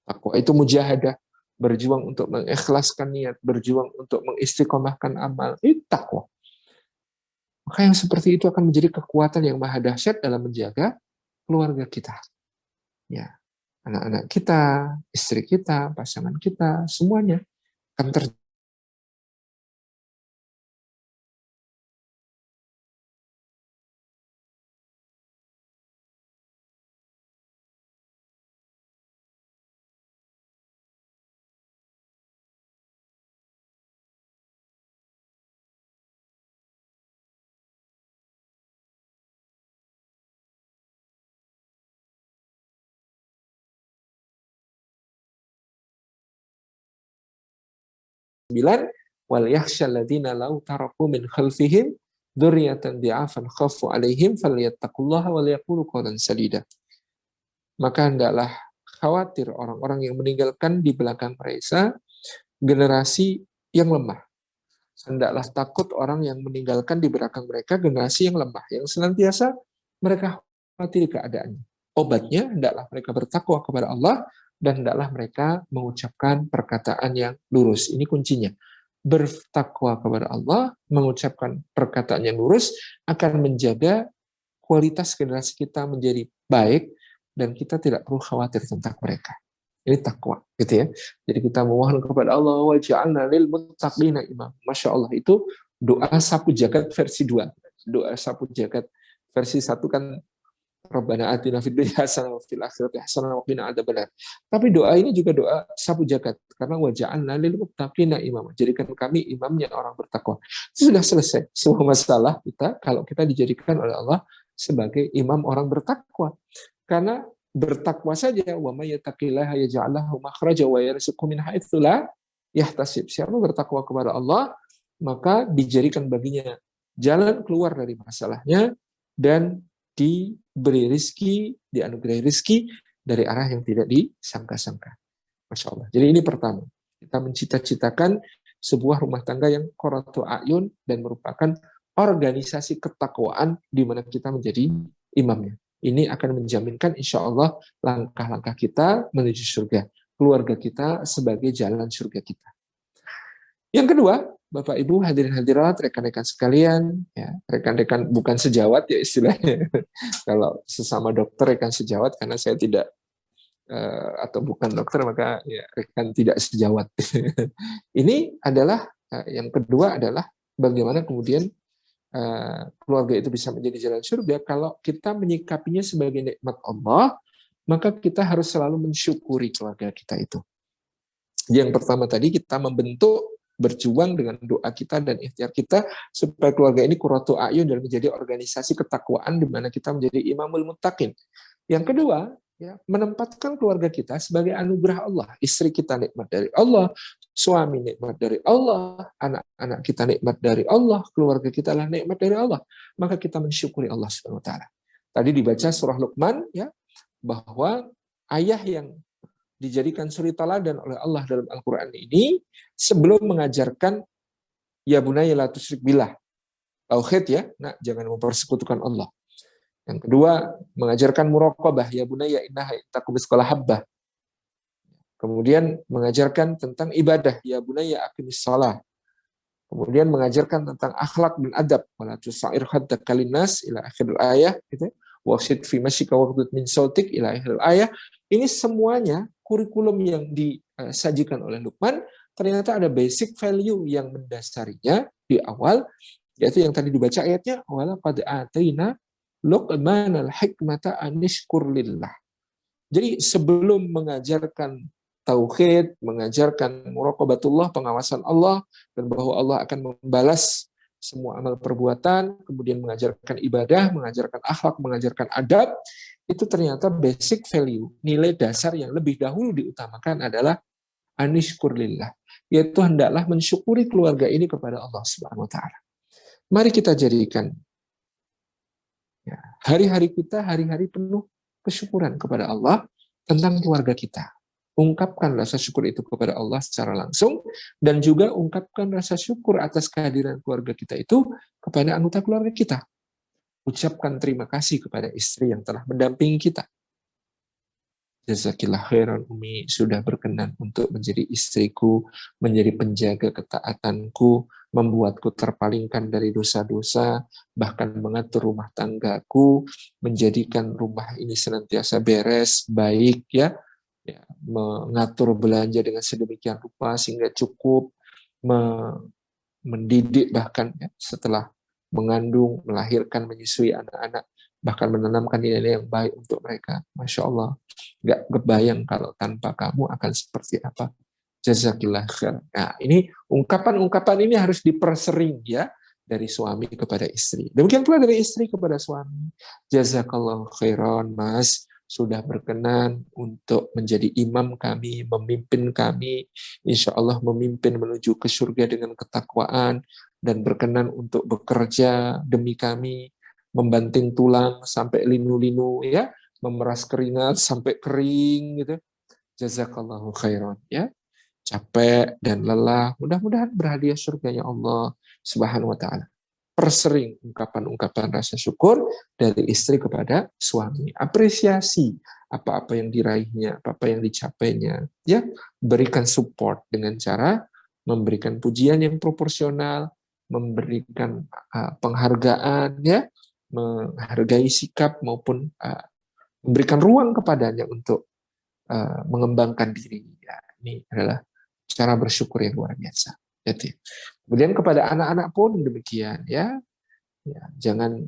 Takwa itu mujahadah, berjuang untuk mengikhlaskan niat, berjuang untuk mengistiqomahkan amal. Itu takwa. Maka yang seperti itu akan menjadi kekuatan yang maha dahsyat dalam menjaga keluarga kita. Ya, anak-anak kita, istri kita, pasangan kita, semuanya akan terjadi. Wal yakhshal ladzina law taraku min khalfihim dzurriyyatan di'afan khafu 'alaihim falyattaqullaha wal yaqulu qawlan sadida. Maka hendaklah khawatir orang-orang yang meninggalkan di belakang mereka generasi yang lemah. Hendaklah takut orang yang meninggalkan di belakang mereka generasi yang lemah, yang senantiasa mereka khawatir keadaannya. Obatnya hendaklah mereka bertakwa kepada Allah, dan hendaklah mereka mengucapkan perkataan yang lurus. Ini kuncinya. Bertakwa kepada Allah, mengucapkan perkataan yang lurus, akan menjaga kualitas generasi kita menjadi baik, dan kita tidak perlu khawatir tentang mereka. Ini takwa, gitu ya. Jadi kita memohon kepada Allah, waj'alna lil muttaqina imam. Masya Allah, itu doa sapu jagat versi 2. Doa sapu jagat versi 1 kan Rabbana atina fid dunya hasanah wa fil akhirati hasanah wa qina adzabannar. Tapi doa ini juga doa sapu jagat karena waja'alna lil muttaqina imam. Jadikan kami imamnya orang bertakwa. Itu sudah selesai semua masalah kita kalau kita dijadikan oleh Allah sebagai imam orang bertakwa. Karena bertakwa saja, wa may yattaqillaha yaj'al lahu makhraja wa yarzuqhu min haitsu la yahtasib. Siapa bertakwa kepada Allah, maka dijadikan baginya jalan keluar dari masalahnya dan diberi rizki, dianugerahi rizki dari arah yang tidak disangka-sangka. Masya Allah. Jadi ini pertama, kita mencita-citakan sebuah rumah tangga yang qurratu a'yun dan merupakan organisasi ketakwaan di mana kita menjadi imamnya. Ini akan menjaminkan insya Allah langkah-langkah kita menuju surga. Keluarga kita sebagai jalan surga kita. Yang kedua, Bapak Ibu hadirin hadirat, rekan-rekan sekalian, ya, rekan-rekan bukan sejawat ya istilahnya. Kalau sesama dokter rekan sejawat karena saya tidak atau bukan dokter maka ya rekan tidak sejawat. Ini adalah yang kedua adalah bagaimana kemudian keluarga itu bisa menjadi jalan surga kalau kita menyikapinya sebagai nikmat Allah, maka kita harus selalu mensyukuri keluarga kita itu. Yang pertama tadi kita membentuk berjuang dengan doa kita dan ikhtiar kita supaya keluarga ini qurratu a'yun dan menjadi organisasi ketakwaan di mana kita menjadi imamul muttaqin. Yang kedua, ya, menempatkan keluarga kita sebagai anugerah Allah. Istri kita nikmat dari Allah, suami nikmat dari Allah, anak-anak kita nikmat dari Allah, keluarga kita adalah nikmat dari Allah. Maka kita mensyukuri Allah Subhanahu wa taala. Tadi dibaca surah Luqman ya, bahwa ayah yang dijadikan suri teladan oleh Allah dalam Al-Quran ini sebelum mengajarkan ya bunayya la tusyrik billah, tauhid ya, nah jangan mempersekutukan Allah. Yang kedua mengajarkan muraqabah, ya bunayya innaha takum misqala habbah. Kemudian mengajarkan tentang ibadah, ya bunayya aqimis shalah. Kemudian mengajarkan tentang akhlak dan adab, wala tusair haddaka linnas ila akhir ayat gitu. Waqsid fi masyika waqdud min sautik ila akhir ayat. Ini semuanya kurikulum yang disajikan oleh Luqman, ternyata ada basic value yang mendasarinya di awal, yaitu yang tadi dibaca ayatnya, wala qad ataina Luqmanal hikmata anishkur lillah. Jadi sebelum mengajarkan tauhid, mengajarkan muraqabatullah, pengawasan Allah, dan bahwa Allah akan membalas semua amal perbuatan, kemudian mengajarkan ibadah, mengajarkan akhlak, mengajarkan adab, itu ternyata basic value, nilai dasar yang lebih dahulu diutamakan adalah anishkur lillah, yaitu hendaklah mensyukuri keluarga ini kepada Allah Subhanahu wa taala. Mari kita jadikan ya, hari-hari kita hari-hari penuh kesyukuran kepada Allah tentang keluarga kita. Ungkapkan rasa syukur itu kepada Allah secara langsung, dan juga ungkapkan rasa syukur atas kehadiran keluarga kita itu kepada anggota keluarga kita. Ucapkan terima kasih kepada istri yang telah mendampingi kita. Jazakillah khairan Umi, sudah berkenan untuk menjadi istriku, menjadi penjaga ketaatanku, membuatku terpalingkan dari dosa-dosa, bahkan mengatur rumah tanggaku, menjadikan rumah ini senantiasa beres, baik ya, mengatur belanja dengan sedemikian rupa sehingga cukup, mendidik bahkan ya, setelah mengandung, melahirkan, menyusui anak-anak, bahkan menanamkan nilai yang baik untuk mereka. Masya Allah, nggak kebayang kalau tanpa kamu akan seperti apa. Jazakillah khair. Nah, ini ungkapan-ungkapan ini harus dipersering ya, dari suami kepada istri. Demikian pula dari istri kepada suami. Jazakallah khairan, Mas, sudah berkenan untuk menjadi imam kami, memimpin kami, insya Allah memimpin menuju ke surga dengan ketakwaan, dan berkenan untuk bekerja demi kami, membanting tulang sampai linu-linu ya, memeras keringat sampai kering gitu. Jazakallahu khairan ya. Capek dan lelah, mudah-mudahan berhadiah surganya Allah Subhanahu wa taala. Persering ungkapan-ungkapan rasa syukur dari istri kepada suami. Apresiasi apa-apa yang diraihnya, apa-apa yang dicapainya. Ya, berikan support dengan cara memberikan pujian yang proporsional, memberikan penghargaan, ya, menghargai sikap maupun memberikan ruang kepadanya untuk mengembangkan diri. Ya, ini adalah cara bersyukur yang luar biasa. Jadi, kemudian kepada anak-anak pun demikian ya, jangan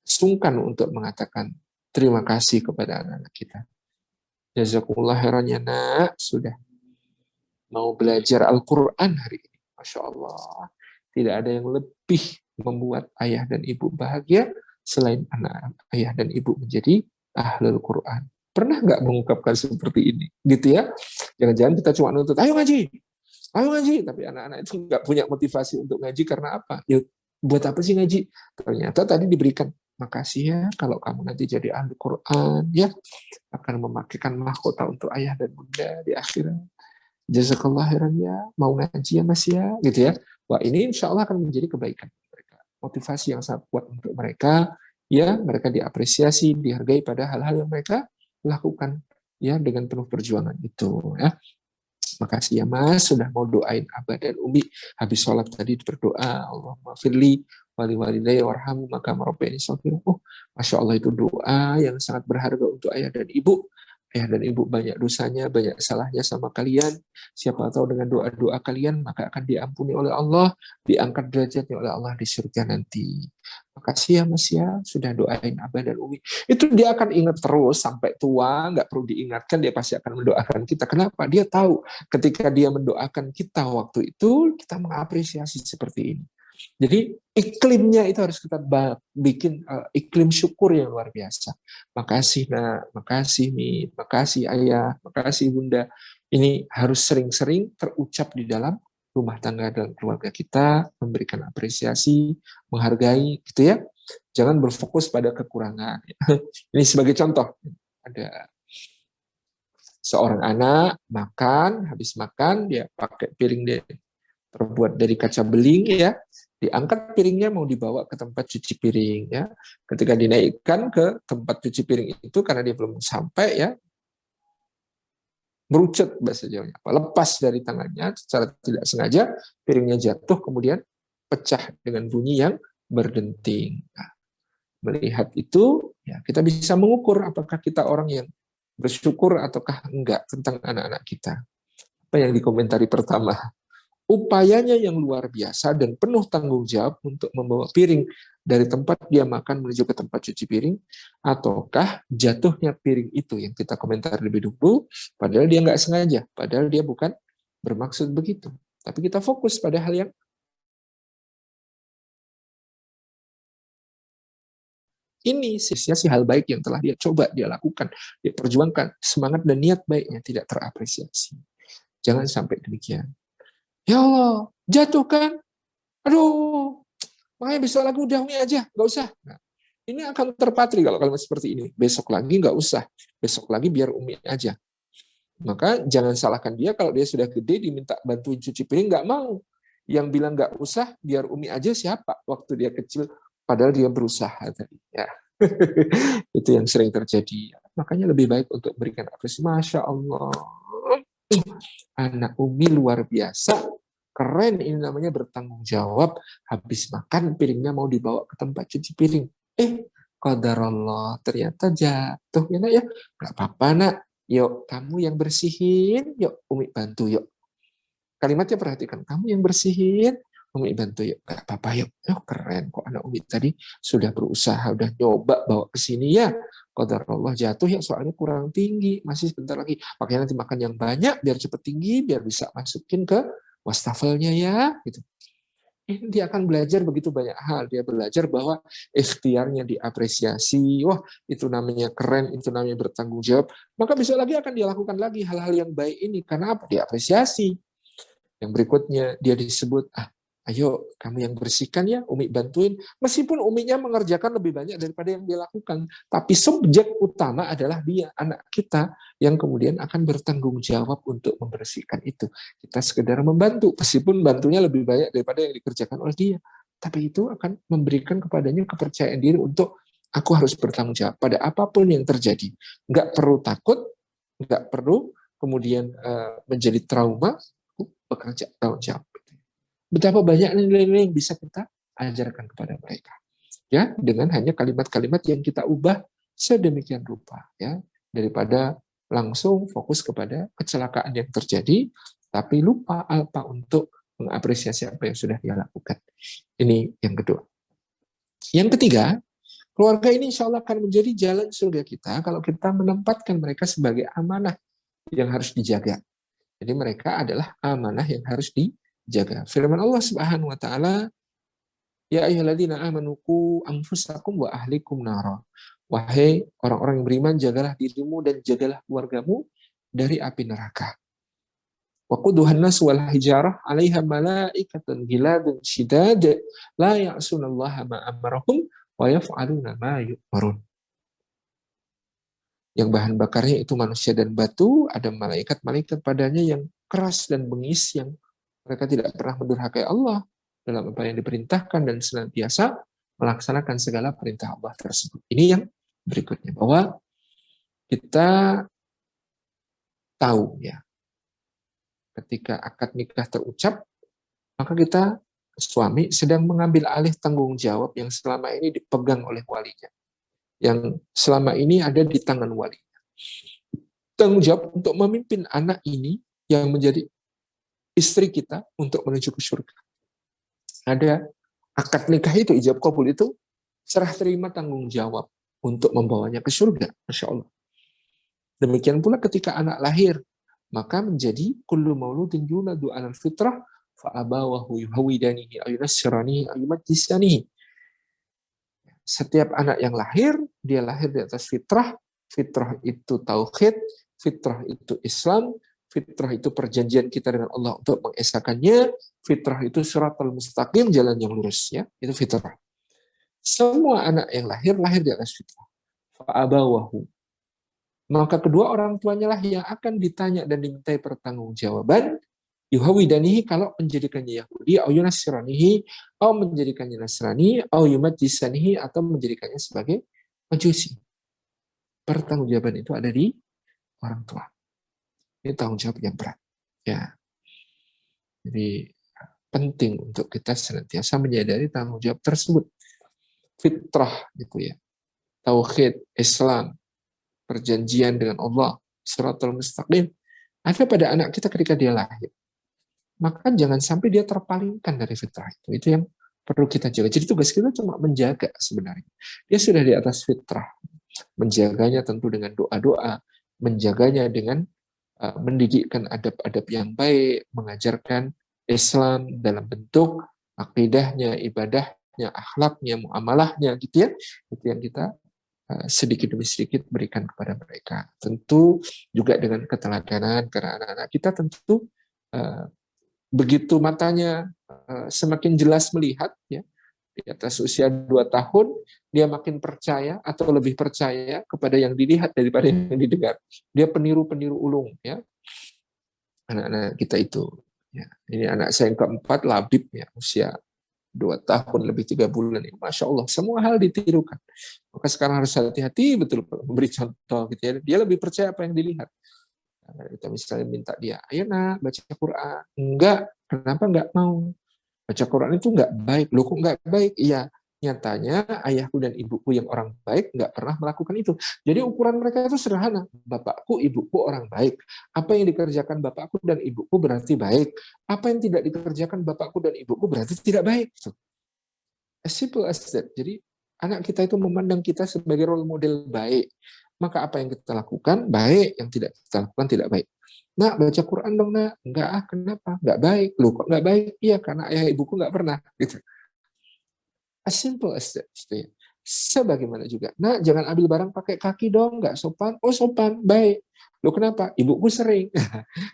sungkan untuk mengatakan terima kasih kepada anak-anak kita. Jazakumullah khairan ya nak, sudah mau belajar Al-Quran hari ini. Masya Allah. Tidak ada yang lebih membuat ayah dan ibu bahagia selain anak ayah dan ibu menjadi ahlul Quran. Pernah nggak mengungkapkan seperti ini? Gitu ya. Jangan-jangan kita cuma nuntut, ayo ngaji, ayo ngaji. Tapi anak-anak itu nggak punya motivasi untuk ngaji karena apa? Ya, buat apa sih ngaji? Ternyata tadi diberikan, makasih ya kalau kamu nanti jadi ahli Quran, ya akan memakaikan mahkota untuk ayah dan bunda di akhirat. Jazakallah khairan ya, mau ngaji ya mas ya, gitu ya. Wah ini insya Allah akan menjadi kebaikan mereka. Motivasi yang sangat kuat untuk mereka, ya mereka diapresiasi, dihargai pada hal-hal yang mereka lakukan ya dengan penuh perjuangan itu ya. Makasih ya mas sudah mau doain abah dan umi habis sholat tadi berdoa Allahumma firli wali walidayya warhamu maka marobeni sofir. Oh masya Allah itu doa yang sangat berharga untuk ayah dan ibu. Ayah dan ibu banyak dosanya, banyak salahnya sama kalian. Siapa tahu dengan doa-doa kalian maka akan diampuni oleh Allah, diangkat derajatnya oleh Allah di surga nanti. Makasih ya mas ya sudah doain abah dan umi. Itu dia akan ingat terus sampai tua, nggak perlu diingatkan, dia pasti akan mendoakan kita. Kenapa? Dia tahu ketika dia mendoakan kita waktu itu, kita mengapresiasi seperti ini. Jadi iklimnya itu harus kita bikin iklim syukur yang luar biasa. Makasih nak, makasih Mi, makasih ayah, makasih bunda. Ini harus sering-sering terucap di dalam rumah tangga dan keluarga kita, memberikan apresiasi, menghargai, gitu ya. Jangan berfokus pada kekurangan. Ini sebagai contoh, ada seorang anak makan, habis makan dia pakai piring dia terbuat dari kaca beling ya, diangkat piringnya mau dibawa ke tempat cuci piring ya. Ketika dinaikkan ke tempat cuci piring itu karena dia belum sampai ya, merucut bahasa Jawanya, lepas dari tangannya secara tidak sengaja, piringnya jatuh kemudian pecah dengan bunyi yang berdenting. Nah, melihat itu ya kita bisa mengukur apakah kita orang yang bersyukur ataukah enggak tentang anak-anak kita. Apa yang dikomentari pertama? Upayanya yang luar biasa dan penuh tanggung jawab untuk membawa piring dari tempat dia makan menuju ke tempat cuci piring, ataukah jatuhnya piring itu yang kita komentar lebih dulu, padahal dia nggak sengaja, padahal dia bukan bermaksud begitu. Tapi kita fokus pada hal yang ini sia-sia hal baik yang telah dia coba, dia lakukan, dia perjuangkan, semangat dan niat baiknya tidak terapresiasi. Jangan sampai demikian. Ya Allah, jatuh kan? Aduh, makanya besok lagi udah Umi aja, nggak usah. Nah, ini akan terpatri kalau kalimat seperti ini. Besok lagi nggak usah, besok lagi biar Umi aja. Maka jangan salahkan dia kalau dia sudah gede diminta bantuin cuci piring, nggak mau. Yang bilang nggak usah, biar Umi aja siapa waktu dia kecil, padahal dia berusaha tadi. Ya. Itu yang sering terjadi. Makanya lebih baik untuk berikan apresiasi. Masya Allah. Anak Umi luar biasa, keren, ini namanya bertanggung jawab. Habis makan piringnya mau dibawa ke tempat cuci piring, qadarullah ternyata jatuh ya nak ya, nggak apa-apa nak, yuk kamu yang bersihin, yuk Umi bantu yuk. Kalimatnya perhatikan, kamu yang bersihin, Umi bantu yuk, nggak apa-apa yuk. Oh keren kok anak Umi tadi sudah berusaha, udah nyoba bawa ke sini ya. Qadarullah jatuh ya soalnya kurang tinggi, masih sebentar lagi. Makanya nanti makan yang banyak biar cepet tinggi, biar bisa masukin ke wastafelnya ya. Gitu. Ini dia akan belajar begitu banyak hal. Dia belajar bahwa ikhtiarnya diapresiasi. Wah itu namanya keren, itu namanya bertanggung jawab. Maka besok lagi akan dia lakukan lagi hal-hal yang baik ini. Karena apa? Diapresiasi. Yang berikutnya dia disebut, ayo kamu yang bersihkan ya, Umi bantuin. Meskipun Uminya mengerjakan lebih banyak daripada yang dia lakukan, tapi subjek utama adalah dia, anak kita, yang kemudian akan bertanggung jawab untuk membersihkan itu. Kita sekedar membantu, meskipun bantunya lebih banyak daripada yang dikerjakan oleh dia. Tapi itu akan memberikan kepadanya kepercayaan diri untuk aku harus bertanggung jawab pada apapun yang terjadi. Nggak perlu takut, nggak perlu kemudian menjadi trauma, bekerja tanggung jawab. Betapa banyak nilai-nilai yang bisa kita ajarkan kepada mereka. Ya, dengan hanya kalimat-kalimat yang kita ubah sedemikian rupa, ya, daripada langsung fokus kepada kecelakaan yang terjadi, tapi lupa untuk mengapresiasi apa yang sudah dia lakukan. Ini yang kedua. Yang ketiga, keluarga ini insya Allah akan menjadi jalan surga kita kalau kita menempatkan mereka sebagai amanah yang harus dijaga. Jadi mereka adalah amanah yang harus dijaga. Firman Allah Subhanahu wa taala, "Ya ayyuhalladzina amanu qu anfusakum wa ahlikum nara." Wahai orang-orang yang beriman, jagalah dirimu dan jagalah keluargamu dari api neraka. Wa quduhan nas wal hijarah 'alaiha malaikatun ghiladun shidad la ya'sunallaha ma amarahum wa yaf'aluna ma yu'marun. Yang bahan bakarnya itu manusia dan batu, ada malaikat-malaikat padanya yang keras dan bengis, yang mereka tidak pernah mendurhakai Allah dalam apa yang diperintahkan dan senantiasa melaksanakan segala perintah Allah tersebut. Ini yang berikutnya, bahwa kita tahu, ya, ketika akad nikah terucap, maka kita suami sedang mengambil alih tanggung jawab yang selama ini dipegang oleh walinya, yang selama ini ada di tangan wali. Tanggung jawab untuk memimpin anak ini yang menjadi istri kita untuk menuju ke surga. Ada akad nikah itu, ijab kabul itu, serah terima tanggung jawab untuk membawanya ke surga. Masya Allah. Demikian pula ketika anak lahir, maka menjadi kullu mauludin yuladu 'alal fitrah fa abawahu yuhawidanihi aw yunassiranihi aw yumajjisanihi. Setiap anak yang lahir, dia lahir di atas fitrah. Fitrah itu tauhid, fitrah itu Islam, fitrah itu perjanjian kita dengan Allah untuk mengesakannya, fitrah itu siratal mustaqim, jalan yang lurus, ya, itu fitrah. Semua anak yang lahir di atas fitrah. Fa'abawahu. Maka kedua orang tuanya lah yang akan ditanya dan dimintai pertanggungjawaban. Yuhawidanihi, kalau menjadikannya Yahudi, au yunassiranihi, atau menjadikannya Nasrani, au yumajjisanihi, atau menjadikannya sebagai Majusi. Pertanggungjawaban itu ada di orang tua. Ini tanggung jawab yang berat. Ya. Jadi penting untuk kita senantiasa menyadari tanggung jawab tersebut. Fitrah gitu, ya. Tauhid, Islam, perjanjian dengan Allah, siratal mustaqim, ada pada anak kita ketika dia lahir. Maka jangan sampai dia terpalingkan dari fitrah itu. Itu yang perlu kita jaga. Jadi tugas kita cuma menjaga sebenarnya. Dia sudah di atas fitrah. Menjaganya tentu dengan doa-doa, menjaganya dengan mendidikkan adab-adab yang baik, mengajarkan Islam dalam bentuk akidahnya, ibadahnya, akhlaknya, muamalahnya, gitu, ya. Itu yang kita sedikit demi sedikit berikan kepada mereka. Tentu juga dengan keteladanan, karena anak-anak kita tentu begitu matanya semakin jelas melihat, ya, di atas usia 2 tahun, dia makin percaya atau lebih percaya kepada yang dilihat daripada yang didengar. Dia peniru-peniru ulung, ya. Anak-anak kita itu. Ya. Ini anak saya yang keempat, Labib, ya, usia 2 tahun lebih 3 bulan. Ya. Masya Allah, semua hal ditirukan. Maka sekarang harus hati-hati betul memberi contoh, gitu, ya. Dia lebih percaya apa yang dilihat. Kita misalnya minta dia, ayo nak baca Quran. Enggak, kenapa enggak mau? Baca Quran itu enggak baik. Loh, kok enggak baik? Iya, nyatanya ayahku dan ibuku yang orang baik enggak pernah melakukan itu. Jadi ukuran mereka itu sederhana. Bapakku, ibuku orang baik. Apa yang dikerjakan bapakku dan ibuku berarti baik. Apa yang tidak dikerjakan bapakku dan ibuku berarti tidak baik. As simple as that. Jadi anak kita itu memandang kita sebagai role model baik. Maka apa yang kita lakukan baik, yang tidak kita lakukan tidak baik. Nak, baca Quran dong, nak. Enggak, kenapa? Enggak baik. Loh, kok enggak baik? Iya, karena ayah ibuku enggak pernah. Gitu. As simple as that. Sebagaimana juga, nak, jangan ambil barang pakai kaki dong, enggak sopan. Oh, sopan, baik. Loh, kenapa? Ibuku sering.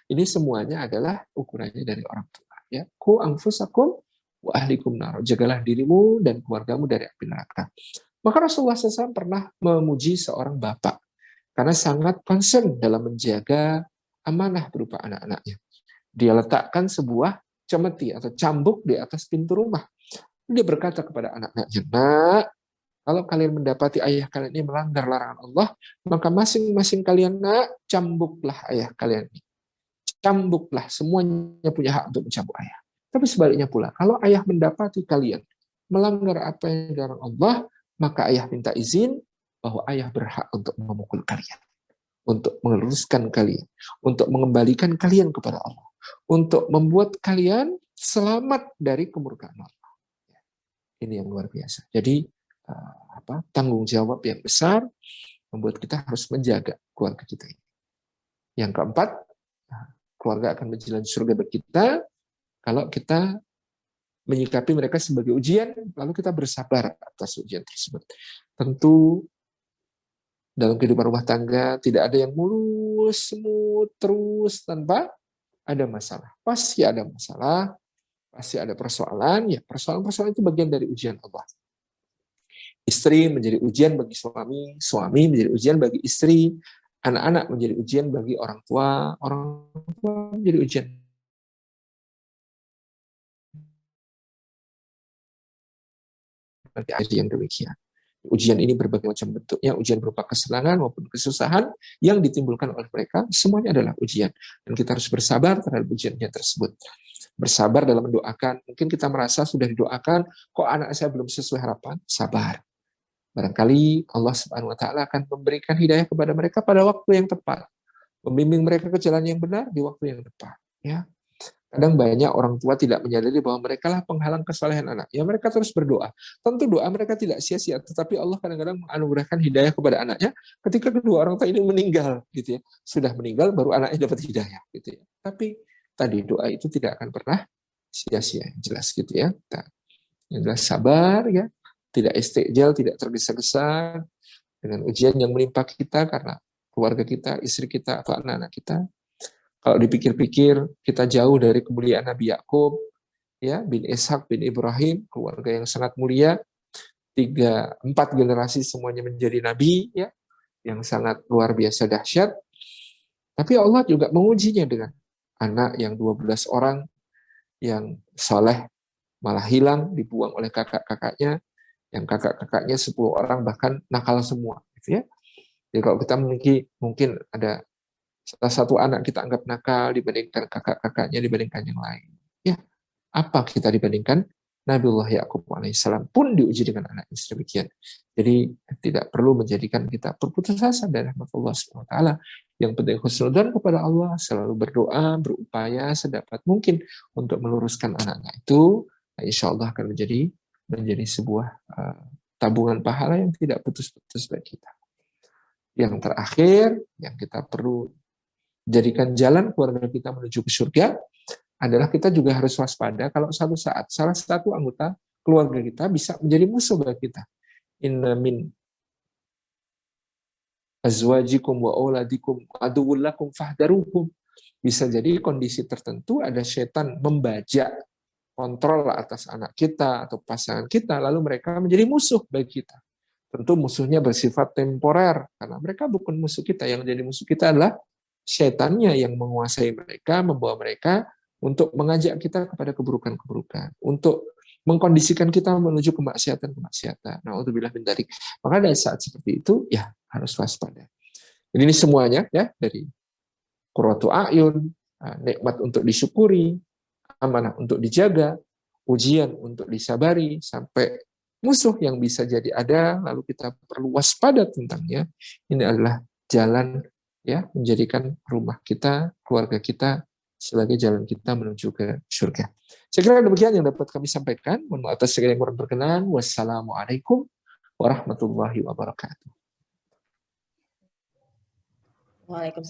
Ini semuanya adalah ukurannya dari orang tua. Ya. Ku anfusakum wa ahlikum nar. Jagalah dirimu dan keluargamu dari api neraka. Maka Rasulullah SAW pernah memuji seorang bapak karena sangat concern dalam menjaga amanah berupa anak-anaknya. Dia letakkan sebuah cemeti atau cambuk di atas pintu rumah. Dia berkata kepada anak-anaknya, nak, kalau kalian mendapati ayah kalian ini melanggar larangan Allah, maka masing-masing kalian, nak, cambuklah ayah kalian ini. Cambuklah, semuanya punya hak untuk mencambuk ayah. Tapi sebaliknya pula, kalau ayah mendapati kalian melanggar apa yang dilarang Allah, maka ayah minta izin, bahwa ayah berhak untuk memukul kalian, untuk meluruskan kalian, untuk mengembalikan kalian kepada Allah, untuk membuat kalian selamat dari kemurkaan Allah. Ini yang luar biasa. Jadi tanggung jawab yang besar membuat kita harus menjaga keluarga kita ini. Yang keempat, keluarga akan menjalani surga bagi kita kalau kita menyikapi mereka sebagai ujian, lalu kita bersabar atas ujian tersebut. Tentu dalam kehidupan rumah tangga tidak ada yang mulus, semut, terus tanpa ada masalah. Pasti ada masalah, pasti ada persoalan. Ya, persoalan-persoalan itu bagian dari ujian Allah. Istri menjadi ujian bagi suami, suami menjadi ujian bagi istri, anak-anak menjadi ujian bagi orang tua menjadi ujian. Bagi yang demikian. Ujian ini berbagai macam bentuknya, ujian berupa kesenangan maupun kesusahan yang ditimbulkan oleh mereka, semuanya adalah ujian. Dan kita harus bersabar terhadap ujiannya tersebut. Bersabar dalam mendoakan. Mungkin kita merasa sudah didoakan, kok anak saya belum sesuai harapan? Sabar. Barangkali Allah Subhanahu wa taala akan memberikan hidayah kepada mereka pada waktu yang tepat. Membimbing mereka ke jalan yang benar di waktu yang tepat. Ya. Kadang banyak orang tua tidak menyadari bahwa mereka lah penghalang kesalehan anak. Ya mereka terus berdoa. Tentu doa mereka tidak sia-sia, tetapi Allah kadang-kadang menganugerahkan hidayah kepada anaknya ketika kedua orang tua ini meninggal, gitu ya. Sudah meninggal baru anaknya dapat hidayah, gitu ya. Tapi tadi doa itu tidak akan pernah sia-sia, jelas gitu ya. Nah, yang jelas sabar ya, tidak istiqjal, tidak tergesa-gesa dengan ujian yang menimpa kita karena keluarga kita, istri kita atau anak-anak kita. Kalau dipikir-pikir, kita jauh dari kemuliaan Nabi Yakub, ya, bin Ishak, bin Ibrahim, keluarga yang sangat mulia, 4 generasi semuanya menjadi nabi, ya, yang sangat luar biasa dahsyat. Tapi Allah juga mengujinya dengan anak yang 12 orang, yang soleh, malah hilang, dibuang oleh kakak-kakaknya, yang kakak-kakaknya 10 orang bahkan nakal semua, gitu ya. Jadi kalau kita mungkin ada salah satu anak kita anggap nakal dibandingkan kakak-kakaknya, dibandingkan yang lain. Ya, apa kita dibandingkan? Nabiullah Yakub alaihissalam pun diuji dengan anak yang sedemikian. Jadi tidak perlu menjadikan kita berputus asa dari rahmat Allah SWT. Yang penting husnudzon kepada Allah, selalu berdoa, berupaya sedapat mungkin untuk meluruskan anak-anak itu. Nah, insya Allah akan menjadi sebuah tabungan pahala yang tidak putus-putus bagi kita. Yang terakhir, yang kita perlu jadikan jalan keluarga kita menuju ke surga adalah kita juga harus waspada kalau suatu saat salah satu anggota keluarga kita bisa menjadi musuh bagi kita. Inna min azwajikum wa auladikum aduwwul lakum fahdaruhum. Bisa jadi kondisi tertentu ada setan membajak kontrol atas anak kita atau pasangan kita, lalu mereka menjadi musuh bagi kita. Tentu musuhnya bersifat temporer, karena mereka bukan musuh kita. Yang jadi musuh kita adalah setannya yang menguasai mereka, membawa mereka untuk mengajak kita kepada keburukan-keburukan, untuk mengkondisikan kita menuju kemaksiatan-kemaksiatan. Na'udzubillah min dzalik. Maka dari saat seperti itu, ya harus waspada. Jadi ini semuanya ya dari qurratu a'yun, nikmat untuk disyukuri, amanah untuk dijaga, ujian untuk disabari, sampai musuh yang bisa jadi ada, lalu kita perlu waspada tentangnya. Ini adalah jalan ya menjadikan rumah kita, keluarga kita sebagai jalan kita menuju ke surga. Saya kira demikian yang dapat kami sampaikan. Mohon maaf atas segala yang kurang berkenan. Wassalamualaikum warahmatullahi wabarakatuh. Waalaikumsalam.